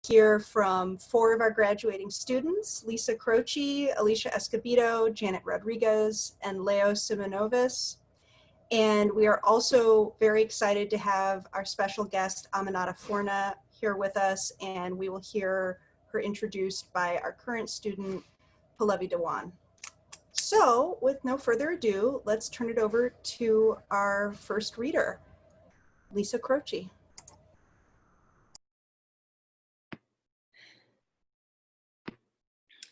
hear from 4 of our graduating students, Lisa Croce, Alisha Escobedo, Janet Rodriguez, and Leo Simonovis. And we are also very excited to have our special guest, Aminatta Forna, here with us, and we will hear her introduced by our current student, Pallavi Dhawan. So with no further ado, let's turn it over to our first reader, Lisa Croce.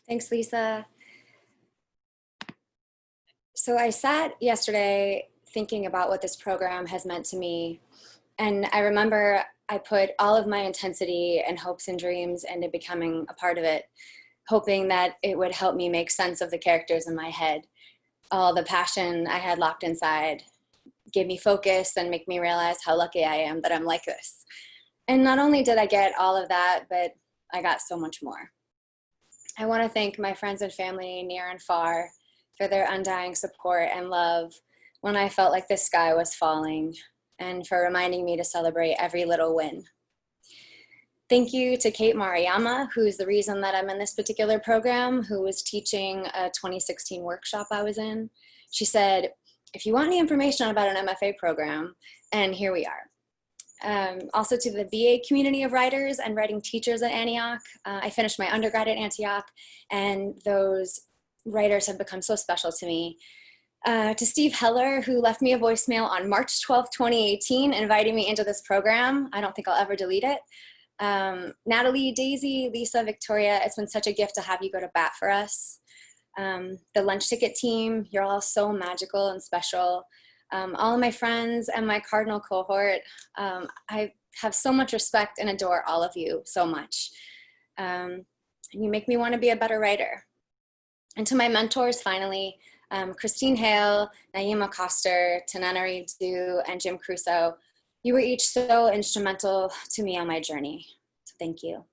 Thanks, Lisa. So I sat yesterday thinking about what this program has meant to me. And I remember I put all of my intensity and hopes and dreams into becoming a part of it, hoping that it would help me make sense of the characters in my head. All the passion I had locked inside gave me focus and make me realize how lucky I am that I'm like this. And not only did I get all of that, but I got so much more. I want to thank my friends and family near and far for their undying support and love when I felt like the sky was falling, and for reminding me to celebrate every little win. Thank you to Kate Mariyama, who's the reason that I'm in this particular program, who was teaching a 2016 workshop I was in. She said, if you want any information about an MFA program, and here we are. Also to the BA community of writers and writing teachers at Antioch. I finished my undergrad at Antioch, and those writers have become so special to me. To Steve Heller, who left me a voicemail on March 12th, 2018, inviting me into this program. I don't think I'll ever delete it. Natalie, Daisy, Lisa, Victoria, it's been such a gift to have you go to bat for us. The lunch ticket team, you're all so magical and special. All of my friends and my Cardinal cohort, I have so much respect and adore all of you so much. And you make me want to be a better writer. And to my mentors, finally, Christine Hale, Naima Koster, Tananari Du, and Jim Crusoe, you were each so instrumental to me on my journey. So thank you.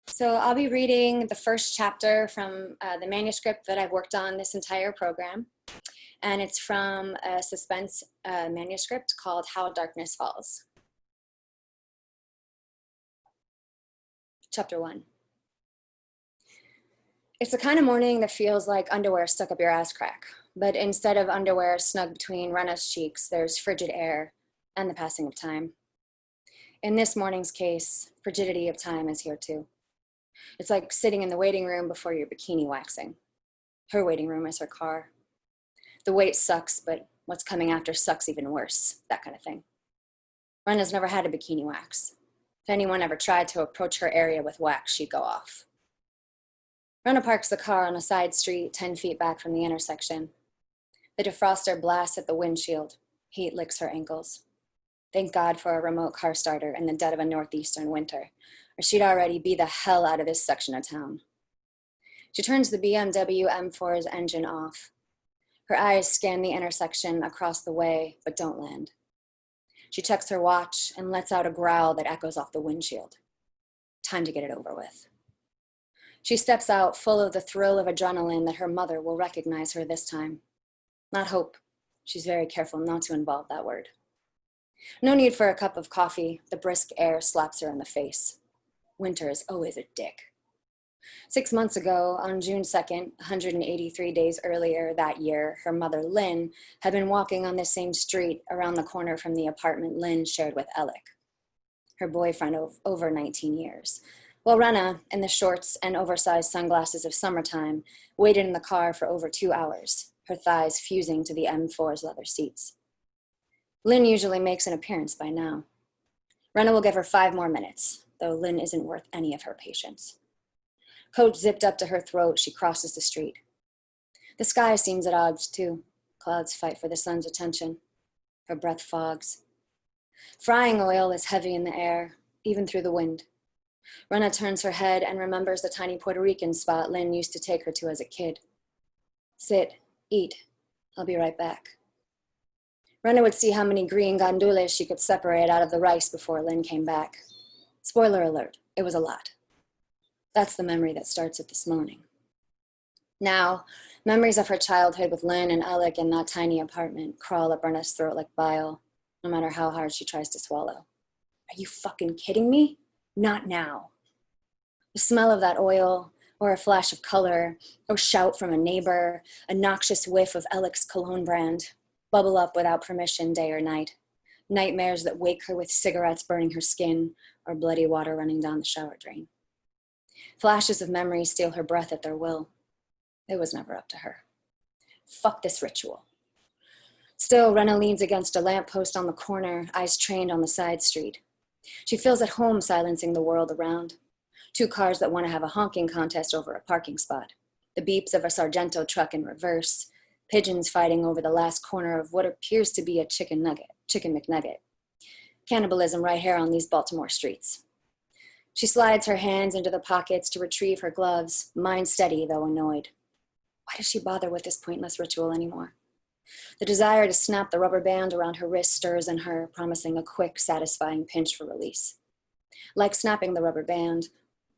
So I'll be reading the first chapter from the manuscript that I've worked on this entire program. And it's from a suspense manuscript called How Darkness Falls. Chapter 1. It's the kind of morning that feels like underwear stuck up your ass crack, but instead of underwear snug between Rena's cheeks, there's frigid air and the passing of time. In this morning's case, frigidity of time is here too. It's like sitting in the waiting room before your bikini waxing. Her waiting room is her car. The wait sucks, but what's coming after sucks even worse, that kind of thing. Rena's never had a bikini wax. If anyone ever tried to approach her area with wax, she'd go off. Rena parks the car on a side street 10 feet back from the intersection. The defroster blasts at the windshield. Heat licks her ankles. Thank God for a remote car starter in the dead of a northeastern winter, or she'd already be the hell out of this section of town. She turns the BMW M4's engine off. Her eyes scan the intersection across the way, but don't land. She checks her watch and lets out a growl that echoes off the windshield. Time to get it over with. She steps out full of the thrill of adrenaline that her mother will recognize her this time. Not hope. She's very careful not to involve that word. No need for a cup of coffee. The brisk air slaps her in the face. Winter is always a dick. 6 months ago, on June 2nd, 183 days earlier that year, her mother, Lynn, had been walking on the same street around the corner from the apartment Lynn shared with Alec, her boyfriend of over 19 years. While Rena, in the shorts and oversized sunglasses of summertime, waited in the car for over 2 hours, her thighs fusing to the M4's leather seats. Lynn usually makes an appearance by now. Rena will give her 5 more minutes, though Lynn isn't worth any of her patience. Coat zipped up to her throat, she crosses the street. The sky seems at odds, too. Clouds fight for the sun's attention. Her breath fogs. Frying oil is heavy in the air, even through the wind. Rena turns her head and remembers the tiny Puerto Rican spot Lynn used to take her to as a kid. Sit, eat, I'll be right back. Rena would see how many green gandules she could separate out of the rice before Lynn came back. Spoiler alert, it was a lot. That's the memory that starts at this morning. Now, memories of her childhood with Lynn and Alec in that tiny apartment crawl up Rena's throat like bile, no matter how hard she tries to swallow. Are you fucking kidding me? Not now. The smell of that oil, or a flash of color, or shout from a neighbor, a noxious whiff of Alex cologne brand, bubble up without permission day or night. Nightmares that wake her with cigarettes burning her skin or bloody water running down the shower drain. Flashes of memory steal her breath at their will. It was never up to her. Fuck this ritual. Still, Rena leans against a lamppost on the corner, eyes trained on the side street. She feels at home silencing the world around. 2 cars that want to have a honking contest over a parking spot. The beeps of a Sargento truck in reverse. Pigeons fighting over the last corner of what appears to be a chicken McNugget. Cannibalism right here on these Baltimore streets. She slides her hands into the pockets to retrieve her gloves, mind steady though annoyed. Why does she bother with this pointless ritual anymore? The desire to snap the rubber band around her wrist stirs in her, promising a quick, satisfying pinch for release. Like snapping the rubber band,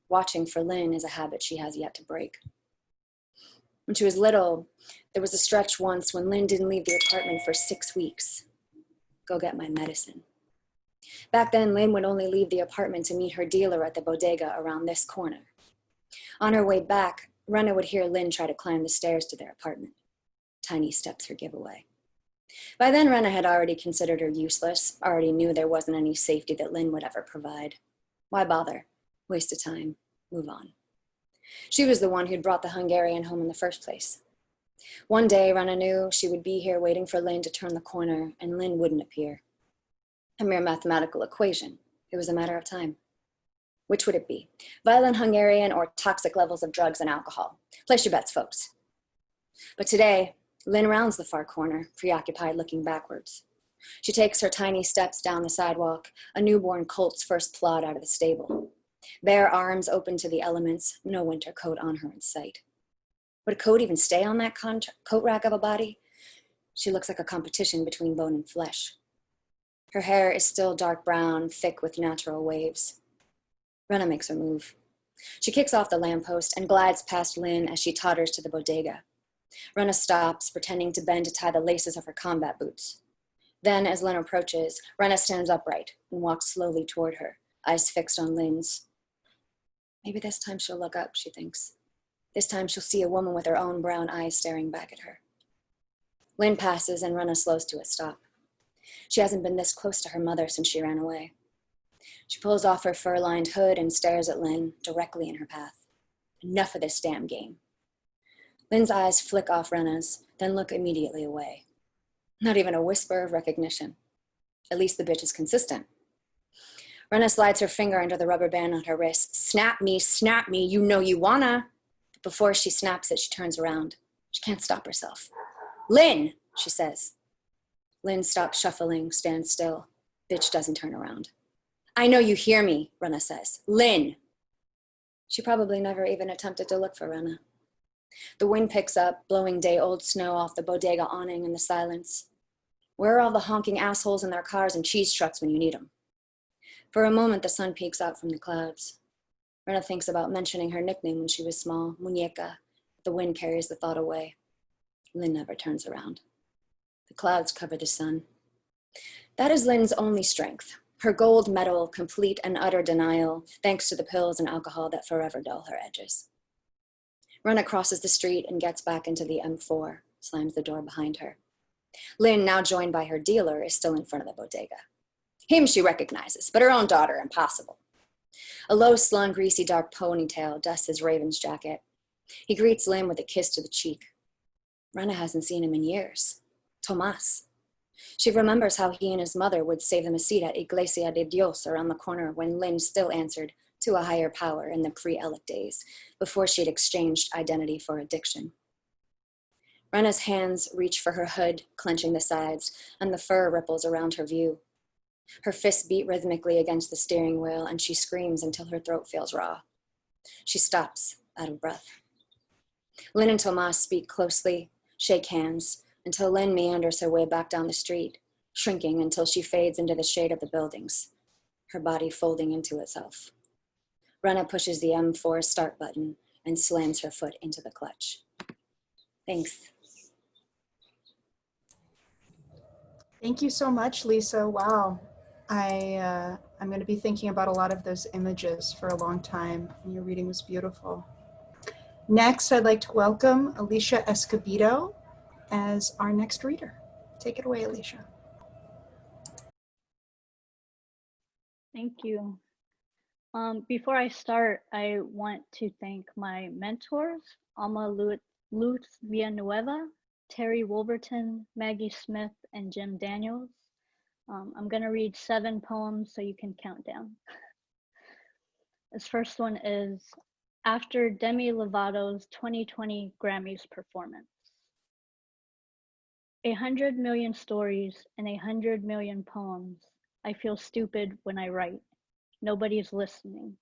watching for Lynn is a habit she has yet to break. When she was little, there was a stretch once when Lynn didn't leave the apartment for 6 weeks. Go get my medicine. Back then, Lynn would only leave the apartment to meet her dealer at the bodega around this corner. On her way back, Rena would hear Lynn try to climb the stairs to their apartment. Tiny steps her giveaway. By then, Rena had already considered her useless, already knew there wasn't any safety that Lynn would ever provide. Why bother? Waste of time. Move on. She was the one who'd brought the Hungarian home in the first place. One day, Rena knew she would be here waiting for Lynn to turn the corner, and Lynn wouldn't appear. A mere mathematical equation. It was a matter of time. Which would it be? Violent Hungarian or toxic levels of drugs and alcohol? Place your bets, folks. But today, Lynn rounds the far corner, preoccupied looking backwards. She takes her tiny steps down the sidewalk, a newborn colt's first plod out of the stable. Bare arms open to the elements, no winter coat on her in sight. Would a coat even stay on that coat rack of a body? She looks like a competition between bone and flesh. Her hair is still dark brown, thick with natural waves. Rena makes her move. She kicks off the lamppost and glides past Lynn as she totters to the bodega. Rena stops, pretending to bend to tie the laces of her combat boots. Then, as Lynn approaches, Rena stands upright and walks slowly toward her, eyes fixed on Lynn's. Maybe this time she'll look up, she thinks. This time she'll see a woman with her own brown eyes staring back at her. Lynn passes and Rena slows to a stop. She hasn't been this close to her mother since she ran away. She pulls off her fur-lined hood and stares at Lynn, directly in her path. Enough of this damn game. Lynn's eyes flick off Rena's, then look immediately away. Not even a whisper of recognition. At least the bitch is consistent. Rena slides her finger under the rubber band on her wrist. Snap me, you know you wanna. But before she snaps it, she turns around. She can't stop herself. Lynn, she says. Lynn stops shuffling, stands still. Bitch doesn't turn around. I know you hear me, Rena says. Lynn. She probably never even attempted to look for Rena. The wind picks up, blowing day-old snow off the bodega awning in the silence. Where are all the honking assholes in their cars and cheese trucks when you need them? For a moment, the sun peeks out from the clouds. Rena thinks about mentioning her nickname when she was small, Muñeca. The wind carries the thought away. Lynn never turns around. The clouds cover the sun. That is Lynn's only strength. Her gold medal, complete and utter denial, thanks to the pills and alcohol that forever dull her edges. Rena crosses the street and gets back into the M4, slams the door behind her. Lynn, now joined by her dealer, is still in front of the bodega. Him she recognizes, but her own daughter, impossible. A low-slung, greasy, dark ponytail dusts his Raven's jacket. He greets Lynn with a kiss to the cheek. Rena hasn't seen him in years. Tomas. She remembers how he and his mother would save them a seat at Iglesia de Dios around the corner when Lynn still answered to a higher power in the pre-Alec days, before she'd exchanged identity for addiction. Rena's hands reach for her hood, clenching the sides, and the fur ripples around her view. Her fists beat rhythmically against the steering wheel, and she screams until her throat feels raw. She stops, out of breath. Lynn and Tomas speak closely, shake hands, until Lynn meanders her way back down the street, shrinking until she fades into the shade of the buildings, her body folding into itself. Rena pushes the M4 start button and slams her foot into the clutch. Thanks. Thank you so much, Lisa. Wow. I I'm going to be thinking about a lot of those images for a long time. And your reading was beautiful. Next, I'd like to welcome Alisha Escobedo as our next reader. Take it away, Alisha. Thank you. Before I start, I want to thank my mentors, Alma Luz Villanueva, Terry Wolverton, Maggie Smith, and Jim Daniels. I'm going to read 7 poems so you can count down. This first one is after Demi Lovato's 2020 Grammys performance. 100 million stories and 100 million poems. I feel stupid when I write. Nobody's listening.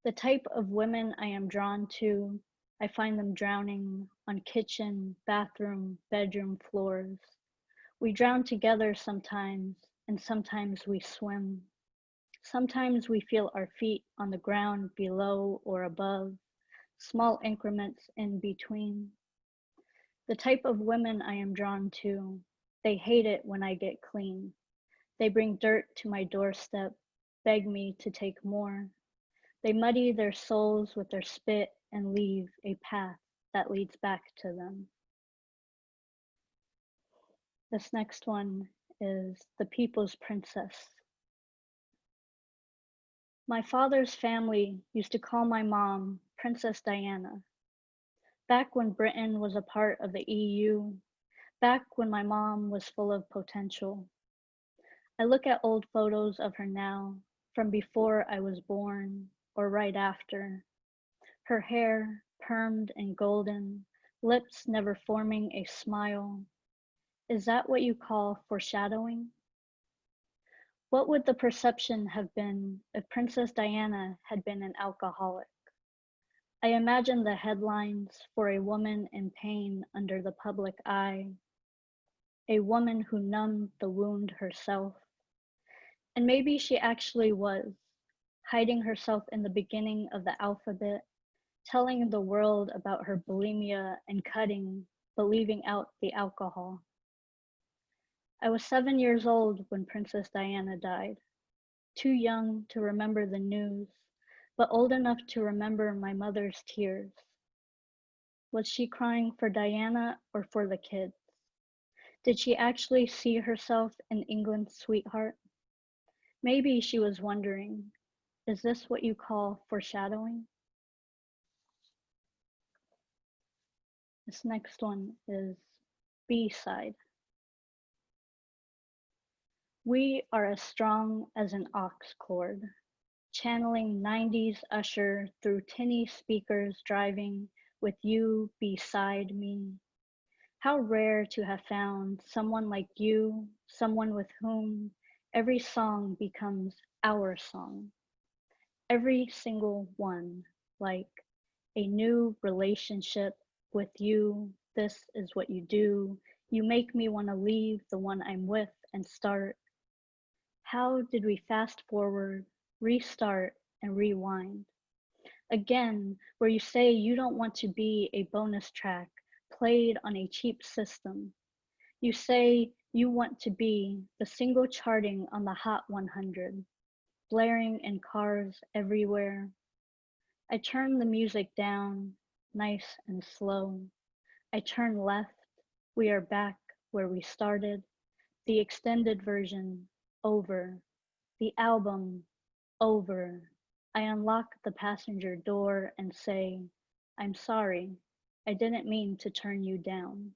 The type of women I am drawn to, I find them drowning on kitchen, bathroom, bedroom floors. We drown together sometimes, and sometimes we swim. Sometimes we feel our feet on the ground below or above, small increments in between. The type of women I am drawn to, they hate it when I get clean. They bring dirt to my doorstep, beg me to take more. They muddy their souls with their spit and leave a path that leads back to them. This next one is The People's Princess. My father's family used to call my mom Princess Diana. Back when Britain was a part of the EU, back when my mom was full of potential. I look at old photos of her now, from before I was born or right after. Her hair, permed and golden, lips never forming a smile. Is that what you call foreshadowing? What would the perception have been if Princess Diana had been an alcoholic? I imagine the headlines for a woman in pain under the public eye, a woman who numbed the wound herself. And maybe she actually was, hiding herself in the beginning of the alphabet, telling the world about her bulimia and cutting, but leaving out the alcohol. I was 7 years old when Princess Diana died, too young to remember the news, but old enough to remember my mother's tears. Was she crying for Diana or for the kids? Did she actually see herself in England's sweetheart? Maybe she was wondering, is this what you call foreshadowing? This next one is B-side. We are as strong as an ox cord, channeling 90s Usher through tinny speakers driving with you beside me. How rare to have found someone like you, someone with whom every song becomes our song. Every single one, like a new relationship with you. This is what you do. You make me want to leave the one I'm with and start. How did we fast forward, restart, and rewind? Again, where you say you don't want to be a bonus track played on a cheap system. You say you want to be the single charting on the Hot 100, blaring in cars everywhere. I turn the music down, nice and slow. I turn left, we are back where we started. The extended version, over. The album, over. I unlock the passenger door and say, I'm sorry, I didn't mean to turn you down.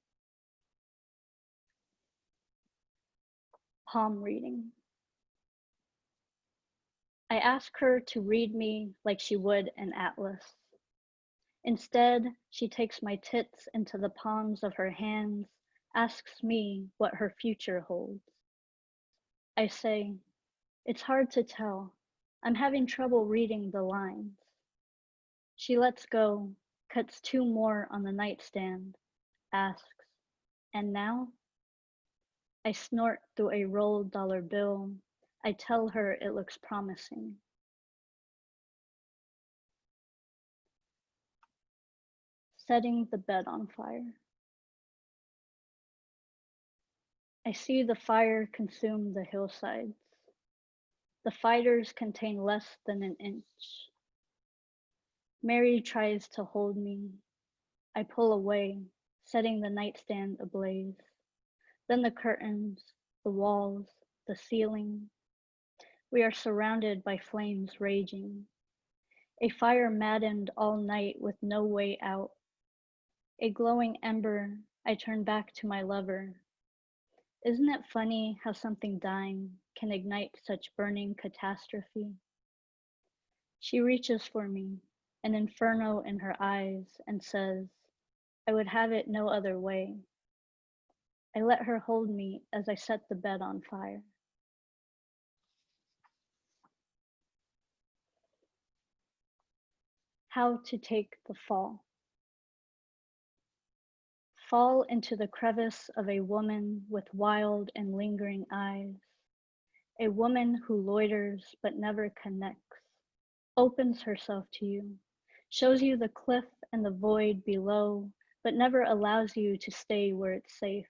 Palm reading. I ask her to read me like she would an atlas. Instead, she takes my tits into the palms of her hands, asks me what her future holds. I say, it's hard to tell. I'm having trouble reading the lines. She lets go, cuts 2 more on the nightstand, asks, and now? I snort through a rolled dollar bill. I tell her it looks promising. Setting the bed on fire. I see the fire consume the hillsides. The fighters contain less than an inch. Mary tries to hold me. I pull away, setting the nightstand ablaze. Then the curtains, the walls, the ceiling. We are surrounded by flames raging. A fire maddened all night with no way out. A glowing ember, I turn back to my lover. Isn't it funny how something dying can ignite such burning catastrophe? She reaches for me, an inferno in her eyes, and says, I would have it no other way. I let her hold me as I set the bed on fire. How to take the fall. Fall into the crevice of a woman with wild and lingering eyes. A woman who loiters but never connects, opens herself to you, shows you the cliff and the void below, but never allows you to stay where it's safe.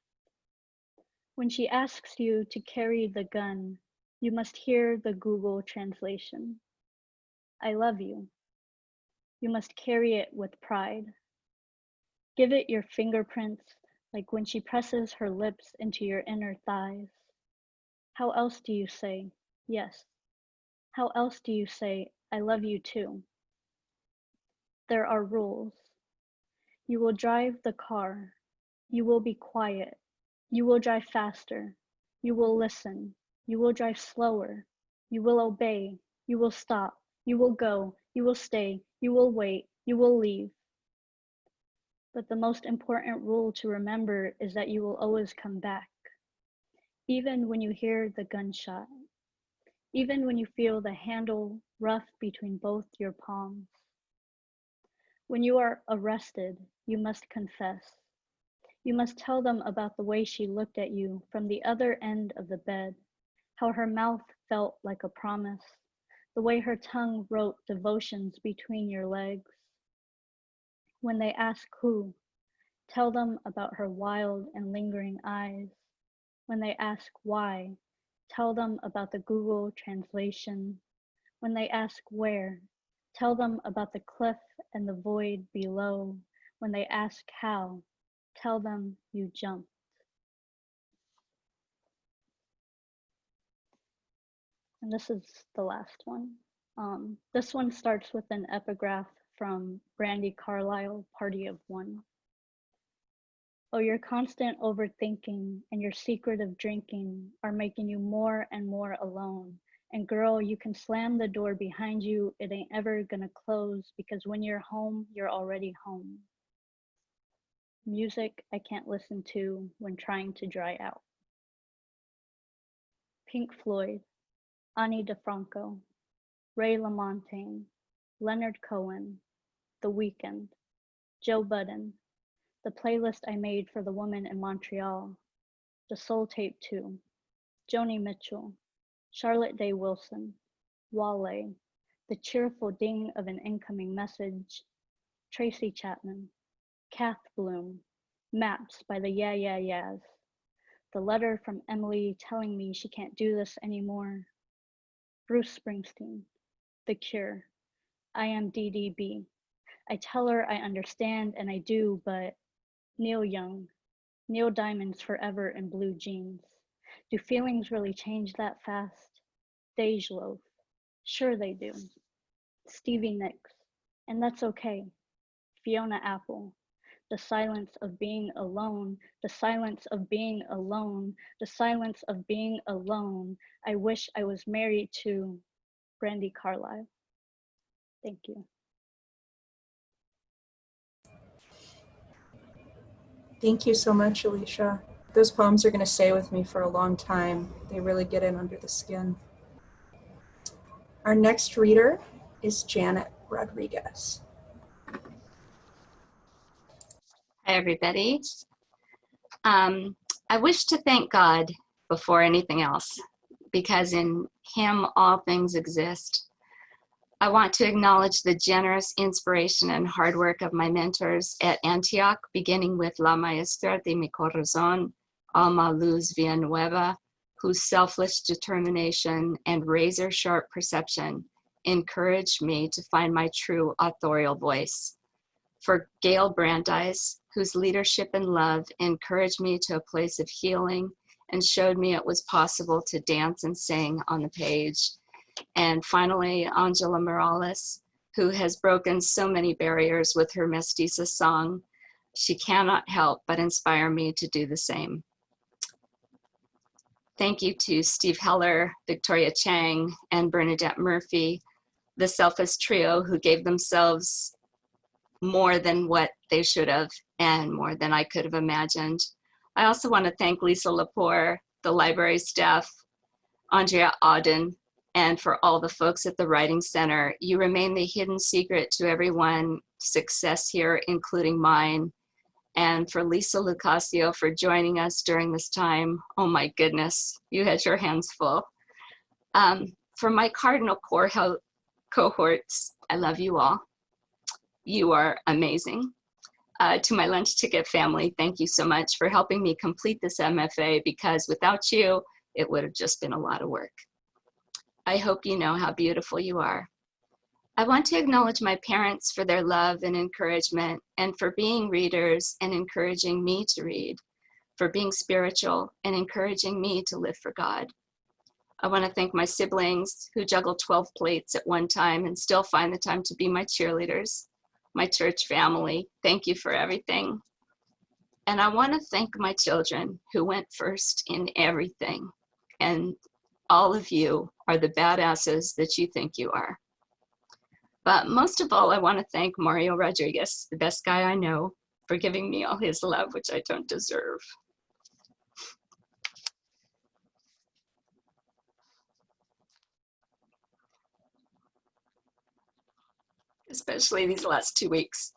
When she asks you to carry the gun, you must hear the Google translation. I love you. You must carry it with pride. Give it your fingerprints, like when she presses her lips into your inner thighs. How else do you say, yes? How else do you say, I love you too? There are rules. You will drive the car. You will be quiet. You will drive faster. You will listen. You will drive slower. You will obey. You will stop. You will go. You will stay. You will wait. You will leave. But the most important rule to remember is that you will always come back. Even when you hear the gunshot. Even when you feel the handle rough between both your palms. When you are arrested, you must confess. You must tell them about the way she looked at you from the other end of the bed, how her mouth felt like a promise, the way her tongue wrote devotions between your legs. When they ask who, tell them about her wild and lingering eyes. When they ask why, tell them about the Google translation. When they ask where, tell them about the cliff and the void below. When they ask how, tell them you jumped. And this is the last one. This one starts with an epigraph from Brandi Carlile, Party of One. Oh, your constant overthinking and your secretive drinking are making you more and more alone. And girl, you can slam the door behind you. It ain't ever gonna close because when you're home, you're already home. Music I can't listen to when trying to dry out. Pink Floyd, Ani DeFranco, Ray LaMontagne, Leonard Cohen, The Weeknd, Joe Budden, the playlist I made for the woman in Montreal, the Soul Tape 2, Joni Mitchell, Charlotte Day Wilson, Wale, the cheerful ding of an incoming message, Tracy Chapman, Kath Bloom, Maps by the Yeah Yeah Yeahs, the letter from Emily telling me she can't do this anymore, Bruce Springsteen, The Cure, I Am DDB. I tell her I understand and I do, but Neil Young, Neil Diamond's Forever in Blue Jeans. Do feelings really change that fast? Dej Loaf, sure they do. Stevie Nicks, and that's okay. Fiona Apple, the silence of being alone, the silence of being alone, the silence of being alone. I wish I was married to Brandi Carlile. Thank you. Thank you so much, Alisha. Those poems are going to stay with me for a long time. They really get in under the skin. Our next reader is Janet Rodriguez. Hi, everybody. I wish to thank God before anything else, because in Him all things exist. I want to acknowledge the generous inspiration and hard work of my mentors at Antioch, beginning with La Maestra de mi Corazón, Alma Luz Villanueva, whose selfless determination and razor-sharp perception encouraged me to find my true authorial voice. For Gail Brandeis, whose leadership and love encouraged me to a place of healing and showed me it was possible to dance and sing on the page. And finally, Angela Morales, who has broken so many barriers with her Mestiza song. She cannot help but inspire me to do the same. Thank you to Steve Heller, Victoria Chang, and Bernadette Murphy, the Selfless Trio, who gave themselves more than what they should have and more than I could have imagined. I also want to thank Lisa Lepore, the library staff, Andrea Auden, and for all the folks at the Writing Center. You remain the hidden secret to everyone's success here, including mine. And for Lisa Locascio for joining us during this time. Oh my goodness, you had your hands full. For my Cardinal Core cohorts, I love you all. You are amazing. To my lunch ticket family, thank you so much for helping me complete this MFA, because without you, it would have just been a lot of work. I hope you know how beautiful you are. I want to acknowledge my parents for their love and encouragement, and for being readers and encouraging me to read, for being spiritual and encouraging me to live for God. I want to thank my siblings who juggle 12 plates at one time and still find the time to be my cheerleaders, my church family. Thank you for everything. And I want to thank my children who went first in everything. And all of you are the badasses that you think you are. But most of all, I want to thank Mario Rodriguez, the best guy I know, for giving me all his love, which I don't deserve. Especially these last 2 weeks.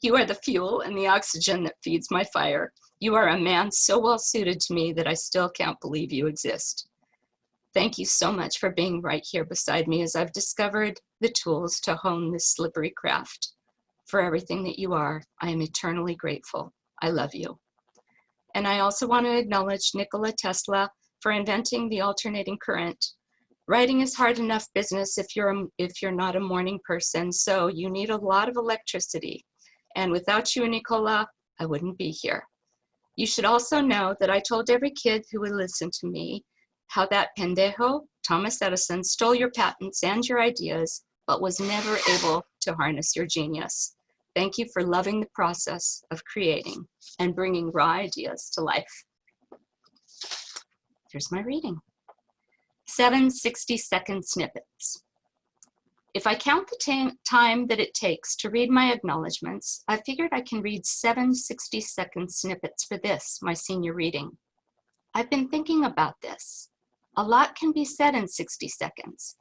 You are the fuel and the oxygen that feeds my fire. You are a man so well suited to me that I still can't believe you exist. Thank you so much for being right here beside me as I've discovered the tools to hone this slippery craft. For everything that you are, I am eternally grateful. I love you. And I also want to acknowledge Nikola Tesla for inventing the alternating current. Writing is hard enough business if you're not a morning person, so you need a lot of electricity. And without you, Nikola, I wouldn't be here. You should also know that I told every kid who would listen to me how that pendejo, Thomas Edison, stole your patents and your ideas, but was never able to harness your genius. Thank you for loving the process of creating and bringing raw ideas to life. Here's my reading. 7 60-second snippets. If I count the time that it takes to read my acknowledgements, I figured I can read 7 60-second snippets for this, my senior reading. I've been thinking about this. A lot can be said in 60 seconds.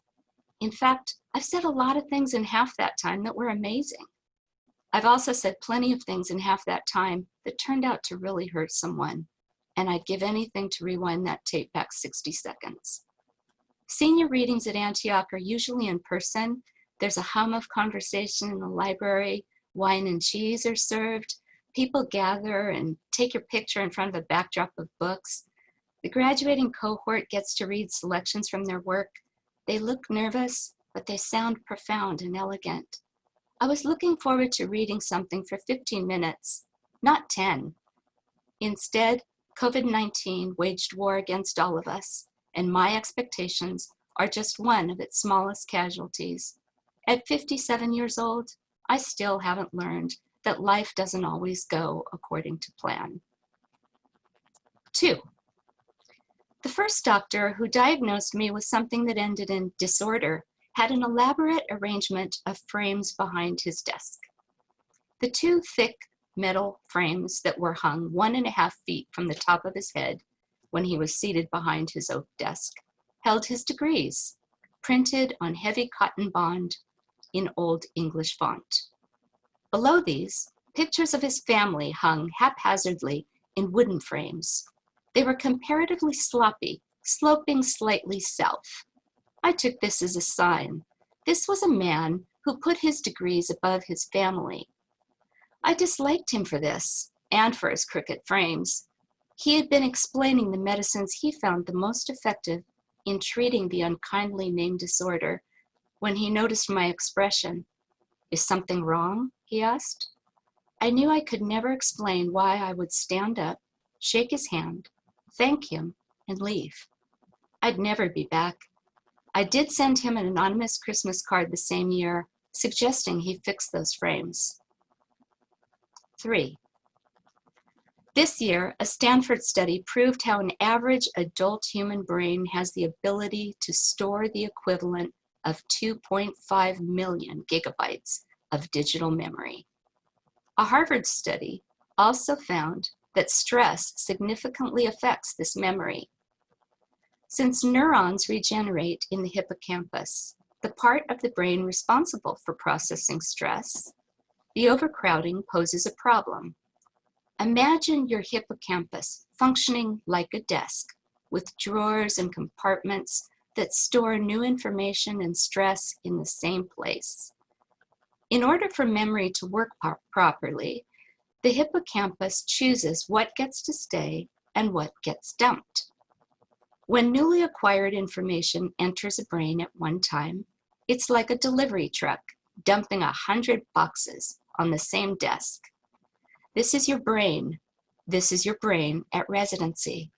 In fact, I've said a lot of things in half that time that were amazing. I've also said plenty of things in half that time that turned out to really hurt someone, and I'd give anything to rewind that tape back 60 seconds. Senior readings at Antioch are usually in person. There's a hum of conversation in the library, wine and cheese are served, people gather and take your picture in front of a backdrop of books. The graduating cohort gets to read selections from their work. They look nervous, but they sound profound and elegant. I was looking forward to reading something for 15 minutes, not 10. Instead, COVID-19 waged war against all of us, and my expectations are just one of its smallest casualties. At 57 years old, I still haven't learned that life doesn't always go according to plan. 2. The first doctor who diagnosed me with something that ended in disorder had an elaborate arrangement of frames behind his desk. The 2 thick metal frames that were hung 1.5 feet from the top of his head when he was seated behind his oak desk held his degrees, printed on heavy cotton bond in Old English font. Below these, pictures of his family hung haphazardly in wooden frames. They were comparatively sloppy, sloping slightly south. I took this as a sign. This was a man who put his degrees above his family. I disliked him for this, and for his crooked frames. He had been explaining the medicines he found the most effective in treating the unkindly named disorder when he noticed my expression. "Is something wrong?" he asked. I knew I could never explain why I would stand up, shake his hand, thank him, and leave. I'd never be back. I did send him an anonymous Christmas card the same year, suggesting he fix those frames. 3. This year, a Stanford study proved how an average adult human brain has the ability to store the equivalent of 2.5 million gigabytes of digital memory. A Harvard study also found that stress significantly affects this memory. Since neurons regenerate in the hippocampus, the part of the brain responsible for processing stress, the overcrowding poses a problem. Imagine your hippocampus functioning like a desk with drawers and compartments that store new information and stress in the same place. In order for memory to work properly, the hippocampus chooses what gets to stay and what gets dumped. When newly acquired information enters a brain at one time, it's like a delivery truck dumping 100 boxes on the same desk. This is your brain. This is your brain at Residency.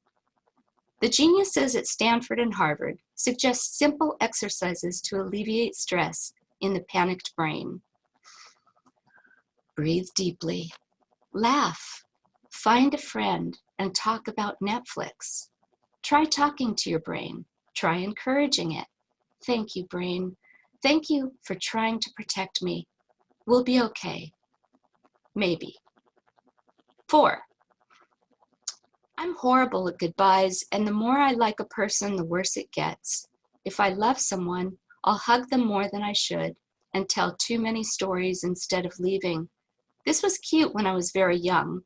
The geniuses at Stanford and Harvard suggest simple exercises to alleviate stress in the panicked brain. Breathe deeply. Laugh. Find a friend and talk about Netflix. Try talking to your brain. Try encouraging it. Thank you, brain. Thank you for trying to protect me. We'll be okay. Maybe. 4. I'm horrible at goodbyes, and the more I like a person, the worse it gets. If I love someone, I'll hug them more than I should and tell too many stories instead of leaving. This was cute when I was very young,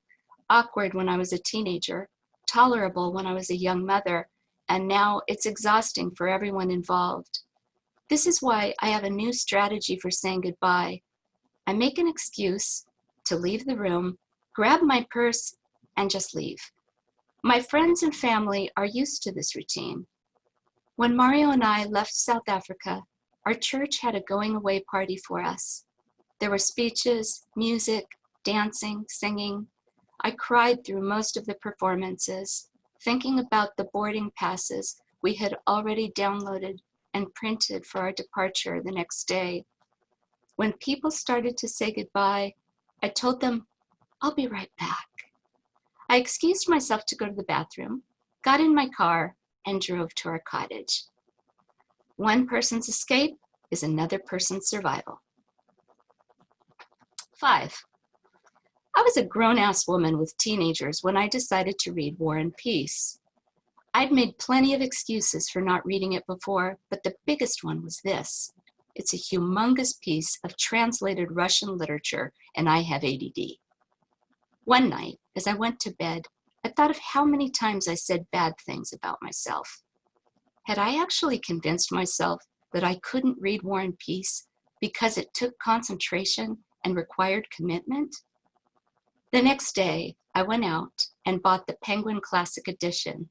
awkward when I was a teenager, tolerable when I was a young mother, and now it's exhausting for everyone involved. This is why I have a new strategy for saying goodbye. I make an excuse to leave the room, grab my purse, and just leave. My friends and family are used to this routine. When Mario and I left South Africa, our church had a going away party for us. There were speeches, music, dancing, singing. I cried through most of the performances, thinking about the boarding passes we had already downloaded and printed for our departure the next day. When people started to say goodbye, I told them, "I'll be right back." I excused myself to go to the bathroom, got in my car, and drove to our cottage. One person's escape is another person's survival. 5. I was a grown-ass woman with teenagers when I decided to read War and Peace. I'd made plenty of excuses for not reading it before, but the biggest one was this. It's a humongous piece of translated Russian literature, and I have ADD. One night, as I went to bed, I thought of how many times I said bad things about myself. Had I actually convinced myself that I couldn't read War and Peace because it took concentration and required commitment? The next day, I went out and bought the Penguin Classic Edition,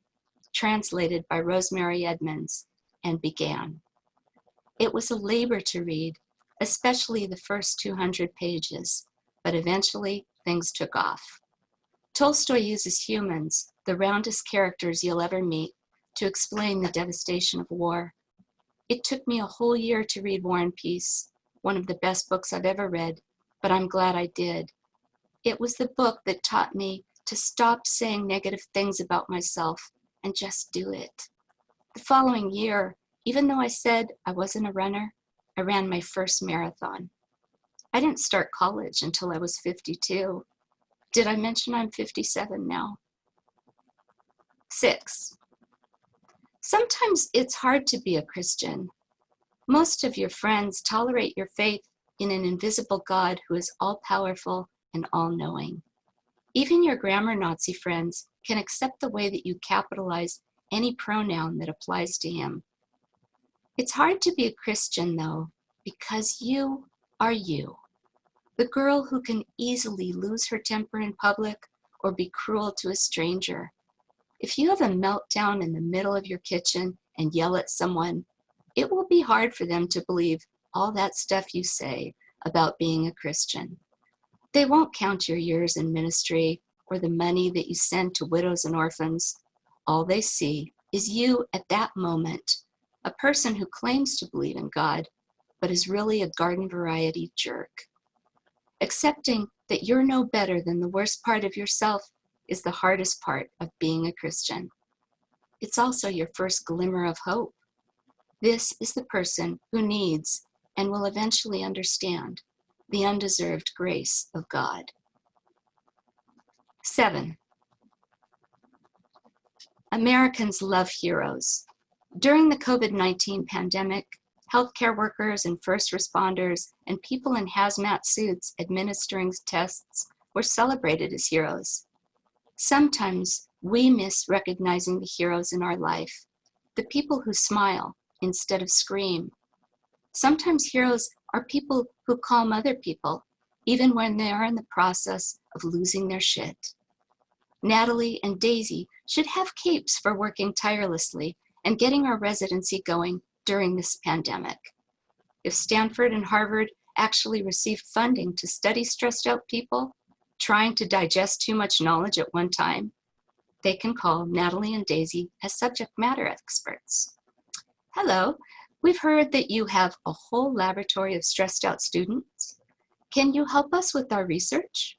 translated by Rosemary Edmonds, and began. It was a labor to read, especially the first 200 pages, but eventually things took off. Tolstoy uses humans, the roundest characters you'll ever meet, to explain the devastation of war. It took me a whole year to read War and Peace, one of the best books I've ever read, but I'm glad I did. It was the book that taught me to stop saying negative things about myself and just do it. The following year, even though I said I wasn't a runner, I ran my first marathon. I didn't start college until I was 52. Did I mention I'm 57 now? 6. Sometimes it's hard to be a Christian. Most of your friends tolerate your faith in an invisible God who is all-powerful and all-knowing. Even your grammar Nazi friends can accept the way that you capitalize any pronoun that applies to him. It's hard to be a Christian, though, because you are you. The girl who can easily lose her temper in public or be cruel to a stranger. If you have a meltdown in the middle of your kitchen and yell at someone, it will be hard for them to believe all that stuff you say about being a Christian. They won't count your years in ministry or the money that you send to widows and orphans. All they see is you at that moment, a person who claims to believe in God, but is really a garden variety jerk. Accepting that you're no better than the worst part of yourself is the hardest part of being a Christian. It's also your first glimmer of hope. This is the person who needs and will eventually understand the undeserved grace of God. 7. Americans love heroes. During the COVID-19 pandemic, healthcare workers and first responders and people in hazmat suits administering tests were celebrated as heroes. Sometimes we miss recognizing the heroes in our life, the people who smile instead of scream. Sometimes heroes are people who calm other people, even when they are in the process of losing their shit. Natalie and Daisy should have capes for working tirelessly and getting our residency going during this pandemic. If Stanford and Harvard actually received funding to study stressed out people trying to digest too much knowledge at one time, they can call Natalie and Daisy as subject matter experts. Hello, we've heard that you have a whole laboratory of stressed out students. Can you help us with our research?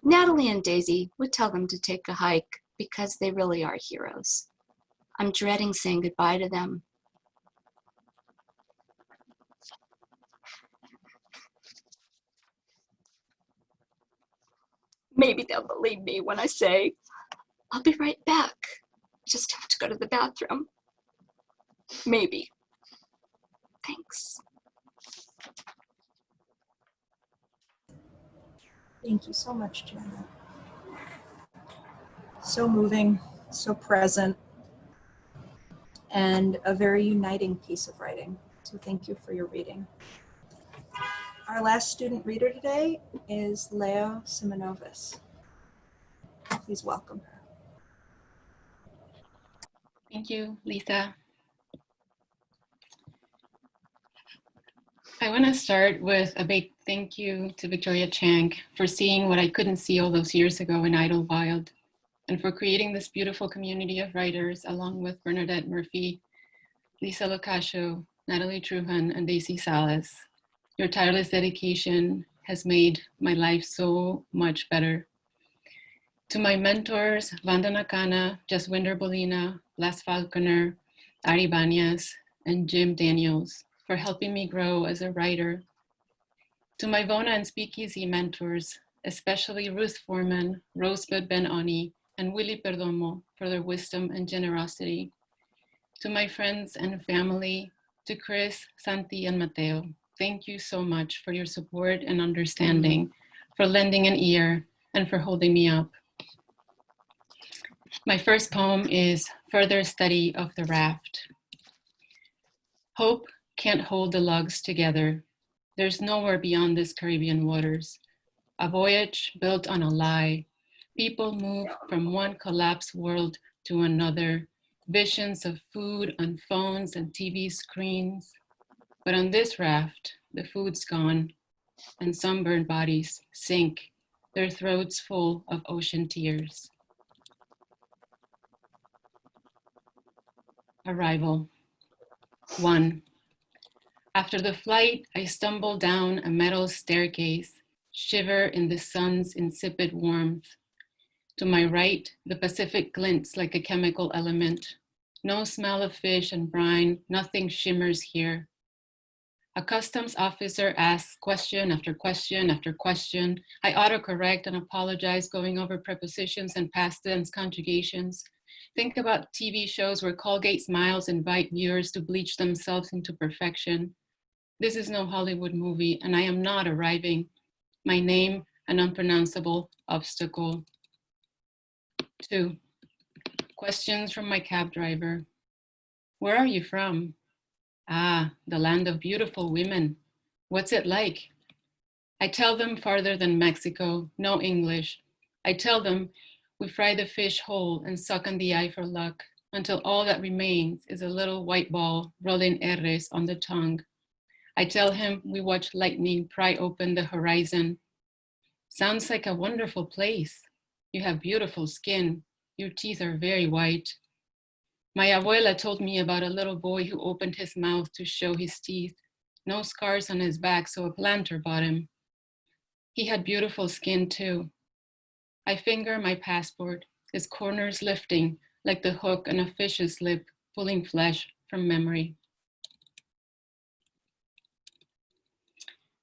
Natalie and Daisy would tell them to take a hike because they really are heroes. I'm dreading saying goodbye to them. Maybe they'll believe me when I say, I'll be right back. I just have to go to the bathroom. Maybe. Thanks. Thank you so much, Janet. So moving, so present, and a very uniting piece of writing. So thank you for your reading. Our last student reader today is Leo Simonovis. Please welcome her. Thank you, Lisa. I want to start with a big thank you to Victoria Chang for seeing what I couldn't see all those years ago in Idlewild, and for creating this beautiful community of writers along with Bernadette Murphy, Lisa Locascio, Natalie Truhan, and Daisy Salas. Your tireless dedication has made my life so much better. To my mentors, Vanda Nakana, Jaswinder Bolina, Blas Falconer, Ari Banyas, and Jim Daniels for helping me grow as a writer. To my Vona and Speakeasy mentors, especially Ruth Foreman, Rosebud Ben-Ani, and Willie Perdomo for their wisdom and generosity. To my friends and family, to Chris, Santi, and Mateo, thank you so much for your support and understanding, for lending an ear, and for holding me up. My first poem is Further Study of the Raft. Hope can't hold the logs together. There's nowhere beyond these Caribbean waters. A voyage built on a lie. People move from one collapsed world to another. Visions of food on phones and TV screens. But on this raft, the food's gone, and sunburned bodies sink, their throats full of ocean tears. Arrival. 1. After the flight, I stumble down a metal staircase, shiver in the sun's insipid warmth. To my right, the Pacific glints like a chemical element. No smell of fish and brine, nothing shimmers here. A customs officer asks question after question after question. I autocorrect and apologize, going over prepositions and past tense conjugations. Think about TV shows where Colgate Smiles invite viewers to bleach themselves into perfection. This is no Hollywood movie, and I am not arriving. My name, an unpronounceable obstacle. 2. Questions from my cab driver. Where are you from? Ah, the land of beautiful women. What's it like? I tell them farther than Mexico, no English. I tell them We fry the fish whole and suck on the eye for luck until all that remains is a little white ball rolling R's on the tongue. I tell him we watch lightning pry open the horizon. Sounds like a wonderful place. You have beautiful skin. Your teeth are very white. My abuela told me about a little boy who opened his mouth to show his teeth. No scars on his back, so a planter bought him. He had beautiful skin too. I finger my passport, his corners lifting like the hook on a fish's lip, pulling flesh from memory.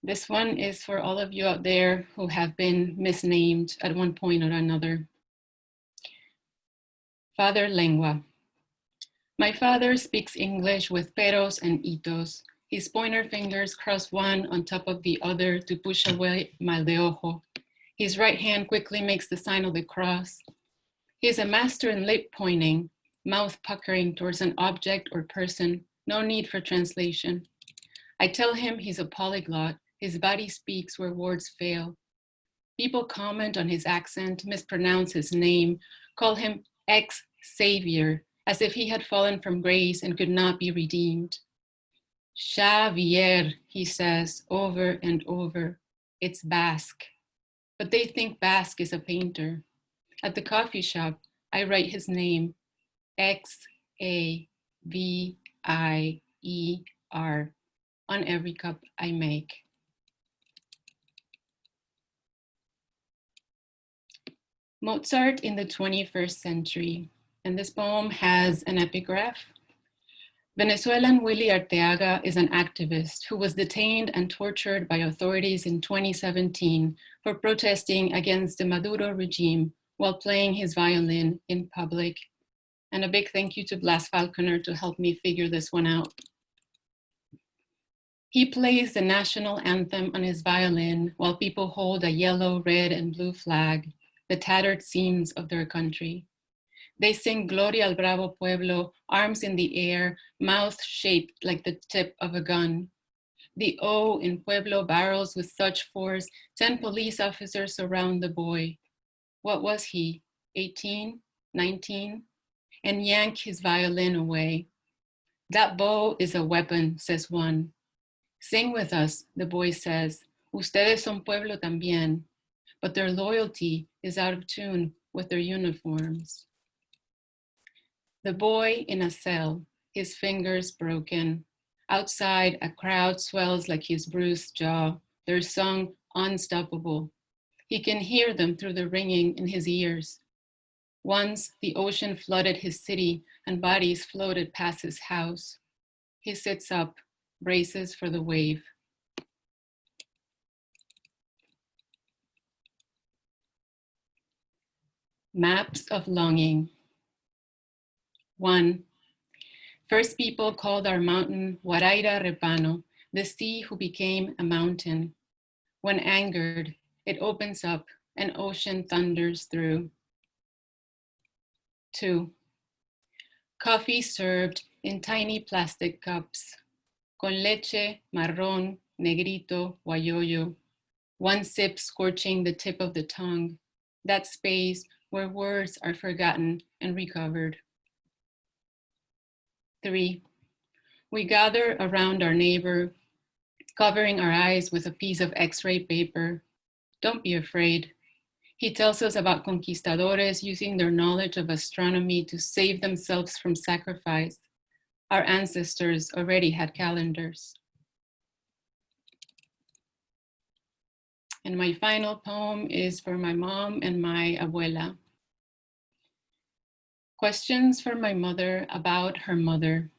This one is for all of you out there who have been misnamed at one point or another. Father Lengua. My father speaks English with peros and itos. His pointer fingers cross one on top of the other to push away mal de ojo. His right hand quickly makes the sign of the cross. He is a master in lip pointing, mouth puckering towards an object or person, no need for translation. I tell him he's a polyglot. His body speaks where words fail. People comment on his accent, mispronounce his name, call him ex-savior, as if he had fallen from grace and could not be redeemed. Xavier, he says over and over. It's Basque. But they think Basque is a painter. At the coffee shop, I write his name, X-A-V-I-E-R, on every cup I make. Mozart in the 21st century, and this poem has an epigraph. Venezuelan Willy Arteaga is an activist who was detained and tortured by authorities in 2017 for protesting against the Maduro regime while playing his violin in public. And a big thank you to Blas Falconer to help me figure this one out. He plays the national anthem on his violin while people hold a yellow, red, and blue flag, the tattered seams of their country. They sing Gloria al Bravo Pueblo, arms in the air, mouth shaped like the tip of a gun. The O in Pueblo barrels with such force, 10 police officers surround the boy. What was he, 18, 19? And yank his violin away. That bow is a weapon, says one. Sing with us, the boy says. Ustedes son pueblo también. But their loyalty is out of tune with their uniforms. The boy in a cell, his fingers broken. Outside, a crowd swells like his bruised jaw. Their song unstoppable. He can hear them through the ringing in his ears. Once the ocean flooded his city and bodies floated past his house. He sits up, braces for the wave. Maps of longing. 1. First people called our mountain Guaraira Repano, the sea who became a mountain. When angered, it opens up, and ocean thunders through. 2. Coffee served in tiny plastic cups. Con leche, marrón, negrito, guayoyo. One sip scorching the tip of the tongue, that space where words are forgotten and recovered. 3. We gather around our neighbor, covering our eyes with a piece of X-ray paper. Don't be afraid. He tells us about conquistadores using their knowledge of astronomy to save themselves from sacrifice. Our ancestors already had calendars. And my final poem is for my mom and my abuela. Questions for my mother about her mother.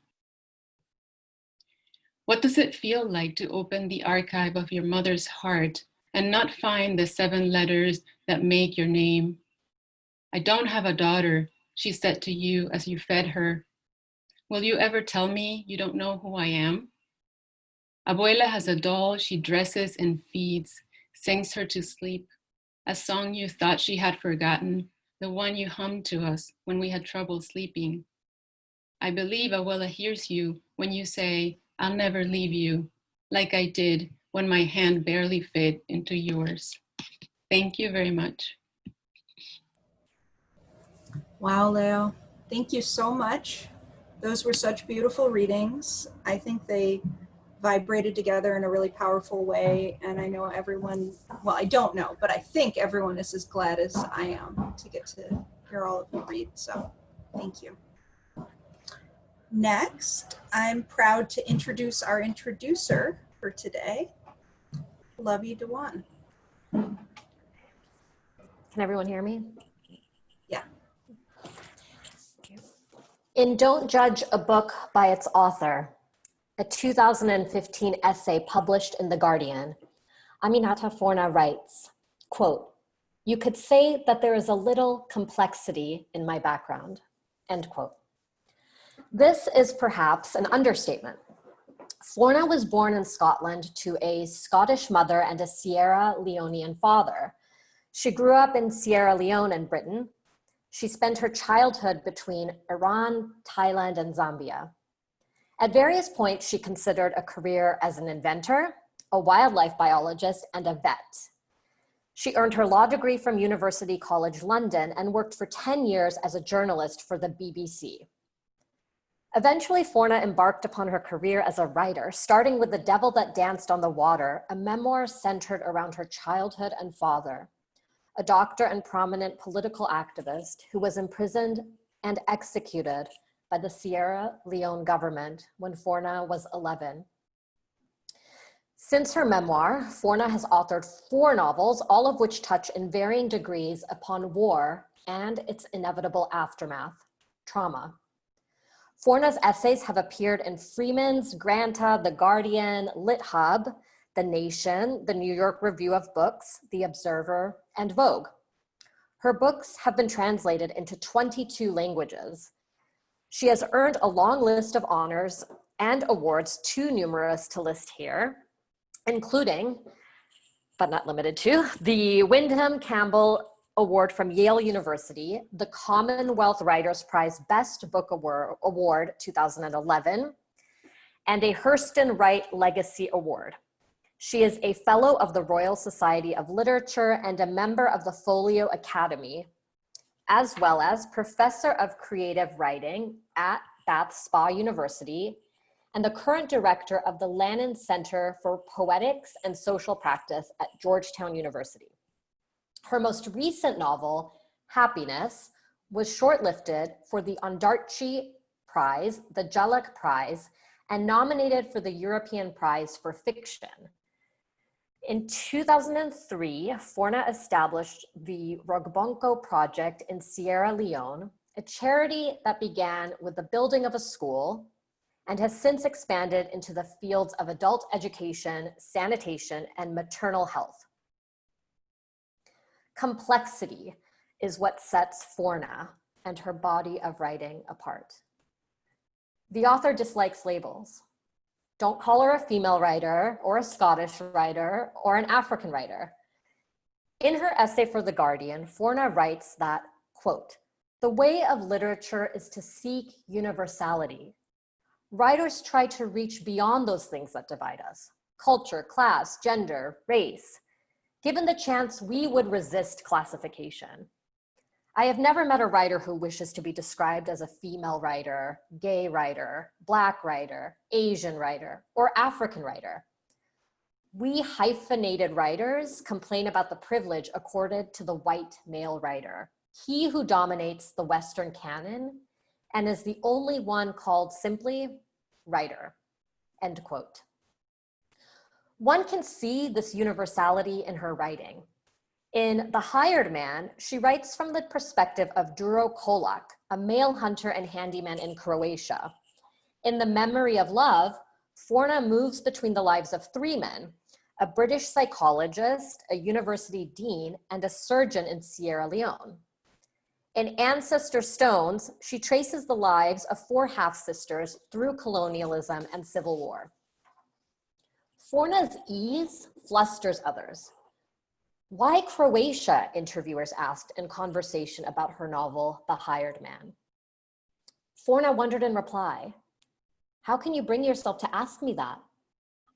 What does it feel like to open the archive of your mother's heart and not find the 7 letters that make your name? I don't have a daughter, she said to you as you fed her. Will you ever tell me you don't know who I am? Abuela has a doll she dresses and feeds, sings her to sleep, a song you thought she had forgotten, the one you hummed to us when we had trouble sleeping. I believe Abuela hears you when you say, I'll never leave you, like I did when my hand barely fit into yours. Thank you very much. Wow, Leo, thank you so much. Those were such beautiful readings. I think they vibrated together in a really powerful way. And I know everyone, well, I don't know, but I think everyone is as glad as I am to get to hear all of you read. So thank you. Next, I'm proud to introduce our introducer for today, Pallavi Dhawan. Can everyone hear me? Yeah. In Don't Judge a Book by Its Author, a 2015 essay published in The Guardian, Aminatta Forna writes, quote, "You could say that there is a little complexity in my background," end quote. This is perhaps an understatement. Forna was born in Scotland to a Scottish mother and a Sierra Leonean father. She grew up in Sierra Leone and Britain. She spent her childhood between Iran, Thailand, and Zambia. At various points, she considered a career as an inventor, a wildlife biologist, and a vet. She earned her law degree from University College London and worked for 10 years as a journalist for the BBC. Eventually, Forna embarked upon her career as a writer, starting with The Devil That Danced on the Water, a memoir centered around her childhood and father, a doctor and prominent political activist who was imprisoned and executed by the Sierra Leone government when Forna was 11. Since her memoir, Forna has authored 4 novels, all of which touch in varying degrees upon war and its inevitable aftermath, trauma. Forna's essays have appeared in Freeman's, Granta, The Guardian, Lit Hub, The Nation, the New York Review of Books, The Observer, and Vogue. Her books have been translated into 22 languages. She has earned a long list of honors and awards, too numerous to list here, including, but not limited to, the Wyndham Campbell Award from Yale University, the Commonwealth Writers' Prize Best Book Award 2011, and a Hurston Wright Legacy Award. She is a fellow of the Royal Society of Literature and a member of the Folio Academy, as well as professor of creative writing at Bath Spa University and the current director of the Lannan Center for Poetics and Social Practice at Georgetown University. Her most recent novel, Happiness, was shortlisted for the Ondarchi Prize, the Jalic Prize, and nominated for the European Prize for Fiction. In 2003, Forna established the Rogbonko Project in Sierra Leone, a charity that began with the building of a school and has since expanded into the fields of adult education, sanitation, and maternal health. Complexity is what sets Forna and her body of writing apart. The author dislikes labels. Don't call her a female writer or a Scottish writer or an African writer. In her essay for The Guardian, Forna writes that, quote, "The way of literature is to seek universality. Writers try to reach beyond those things that divide us, culture, class, gender, race. Given the chance, we would resist classification. I have never met a writer who wishes to be described as a female writer, gay writer, Black writer, Asian writer, or African writer. We hyphenated writers complain about the privilege accorded to the white male writer, he who dominates the Western canon and is the only one called simply writer," end quote. One can see this universality in her writing. In The Hired Man, she writes from the perspective of Duro Kolak, a male hunter and handyman in Croatia. In The Memory of Love, Forna moves between the lives of 3 men, a British psychologist, a university dean, and a surgeon in Sierra Leone. In Ancestor Stones, she traces the lives of 4 half-sisters through colonialism and civil war. Forna's ease flusters others. Why Croatia, interviewers asked in conversation about her novel, The Hired Man. Forna wondered in reply, "How can you bring yourself to ask me that?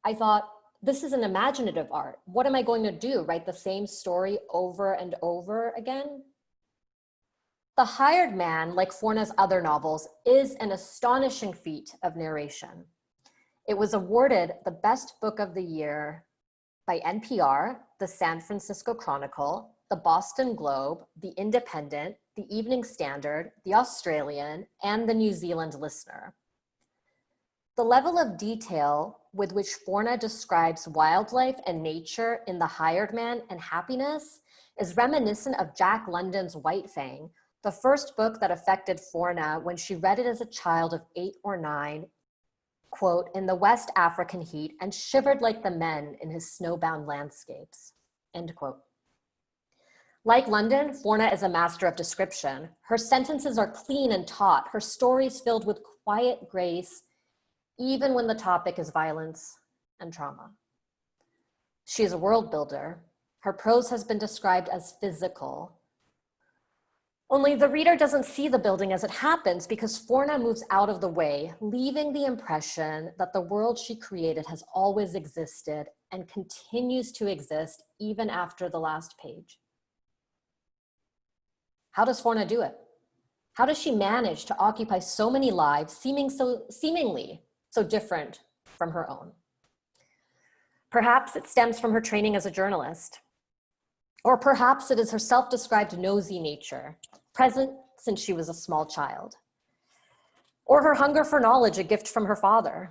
I thought, this is an imaginative art. What am I going to do, write the same story over and over again?" The Hired Man, like Forna's other novels, is an astonishing feat of narration. It was awarded the Best Book of the Year by NPR, the San Francisco Chronicle, the Boston Globe, the Independent, the Evening Standard, the Australian, and the New Zealand Listener. The level of detail with which Forna describes wildlife and nature in The Hired Man and Happiness is reminiscent of Jack London's White Fang, the first book that affected Forna when she read it as a child of 8 or 9, quote, in the West African heat and shivered like the men in his snowbound landscapes, end quote. Like London, Forna is a master of description. Her sentences are clean and taut, her stories filled with quiet grace, even when the topic is violence and trauma. She is a world builder. Her prose has been described as physical. Only the reader doesn't see the building as it happens because Forna moves out of the way, leaving the impression that the world she created has always existed and continues to exist even after the last page. How does Forna do it? How does she manage to occupy so many lives seemingly so different from her own? Perhaps it stems from her training as a journalist. Or perhaps it is her self-described nosy nature, present since she was a small child. Or her hunger for knowledge, a gift from her father.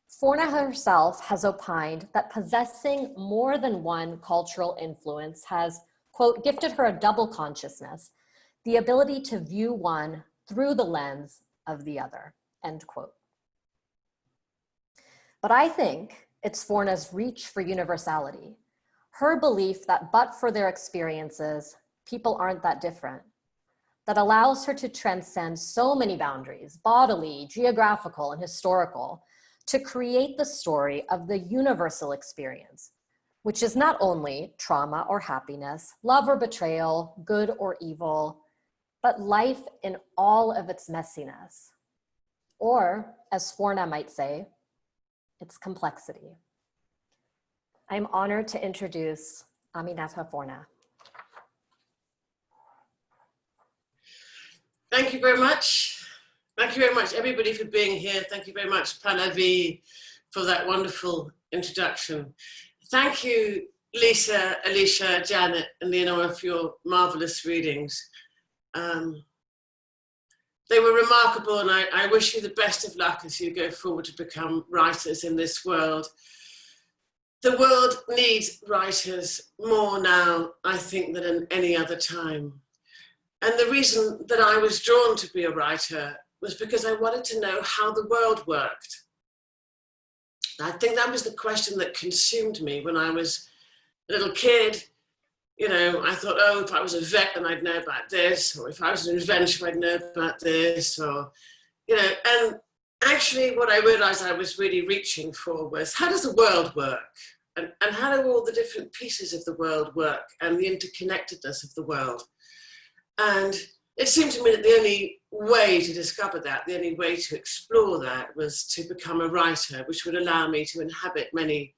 Forna herself has opined that possessing more than one cultural influence has, quote, gifted her a double consciousness, the ability to view one through the lens of the other, end quote. But I think it's Forna's reach for universality, her belief that but for their experiences, people aren't that different, that allows her to transcend so many boundaries, bodily, geographical, and historical, to create the story of the universal experience, which is not only trauma or happiness, love or betrayal, good or evil, but life in all of its messiness. Or, as Forna might say, its complexity. I'm honored to introduce Aminatta Forna. Thank you very much. Thank you very much, everybody, for being here. Thank you very much, Pallavi, for that wonderful introduction. Thank you, Lisa, Alisha, Janet, and Leonora for your marvelous readings. They were remarkable, and I wish you the best of luck as you go forward to become writers in this world. The world needs writers more now, I think, than at any other time. And the reason that I was drawn to be a writer was because I wanted to know how the world worked. I think that was the question that consumed me when I was a little kid. You know, I thought, oh, if I was a vet, then I'd know about this, or if I was an inventor, I'd know about this, or, you know, and actually what I realized I was really reaching for was, how does the world work? And how do all the different pieces of the world work and the interconnectedness of the world? And it seemed to me that the only way to discover that, the only way to explore that was to become a writer, which would allow me to inhabit many,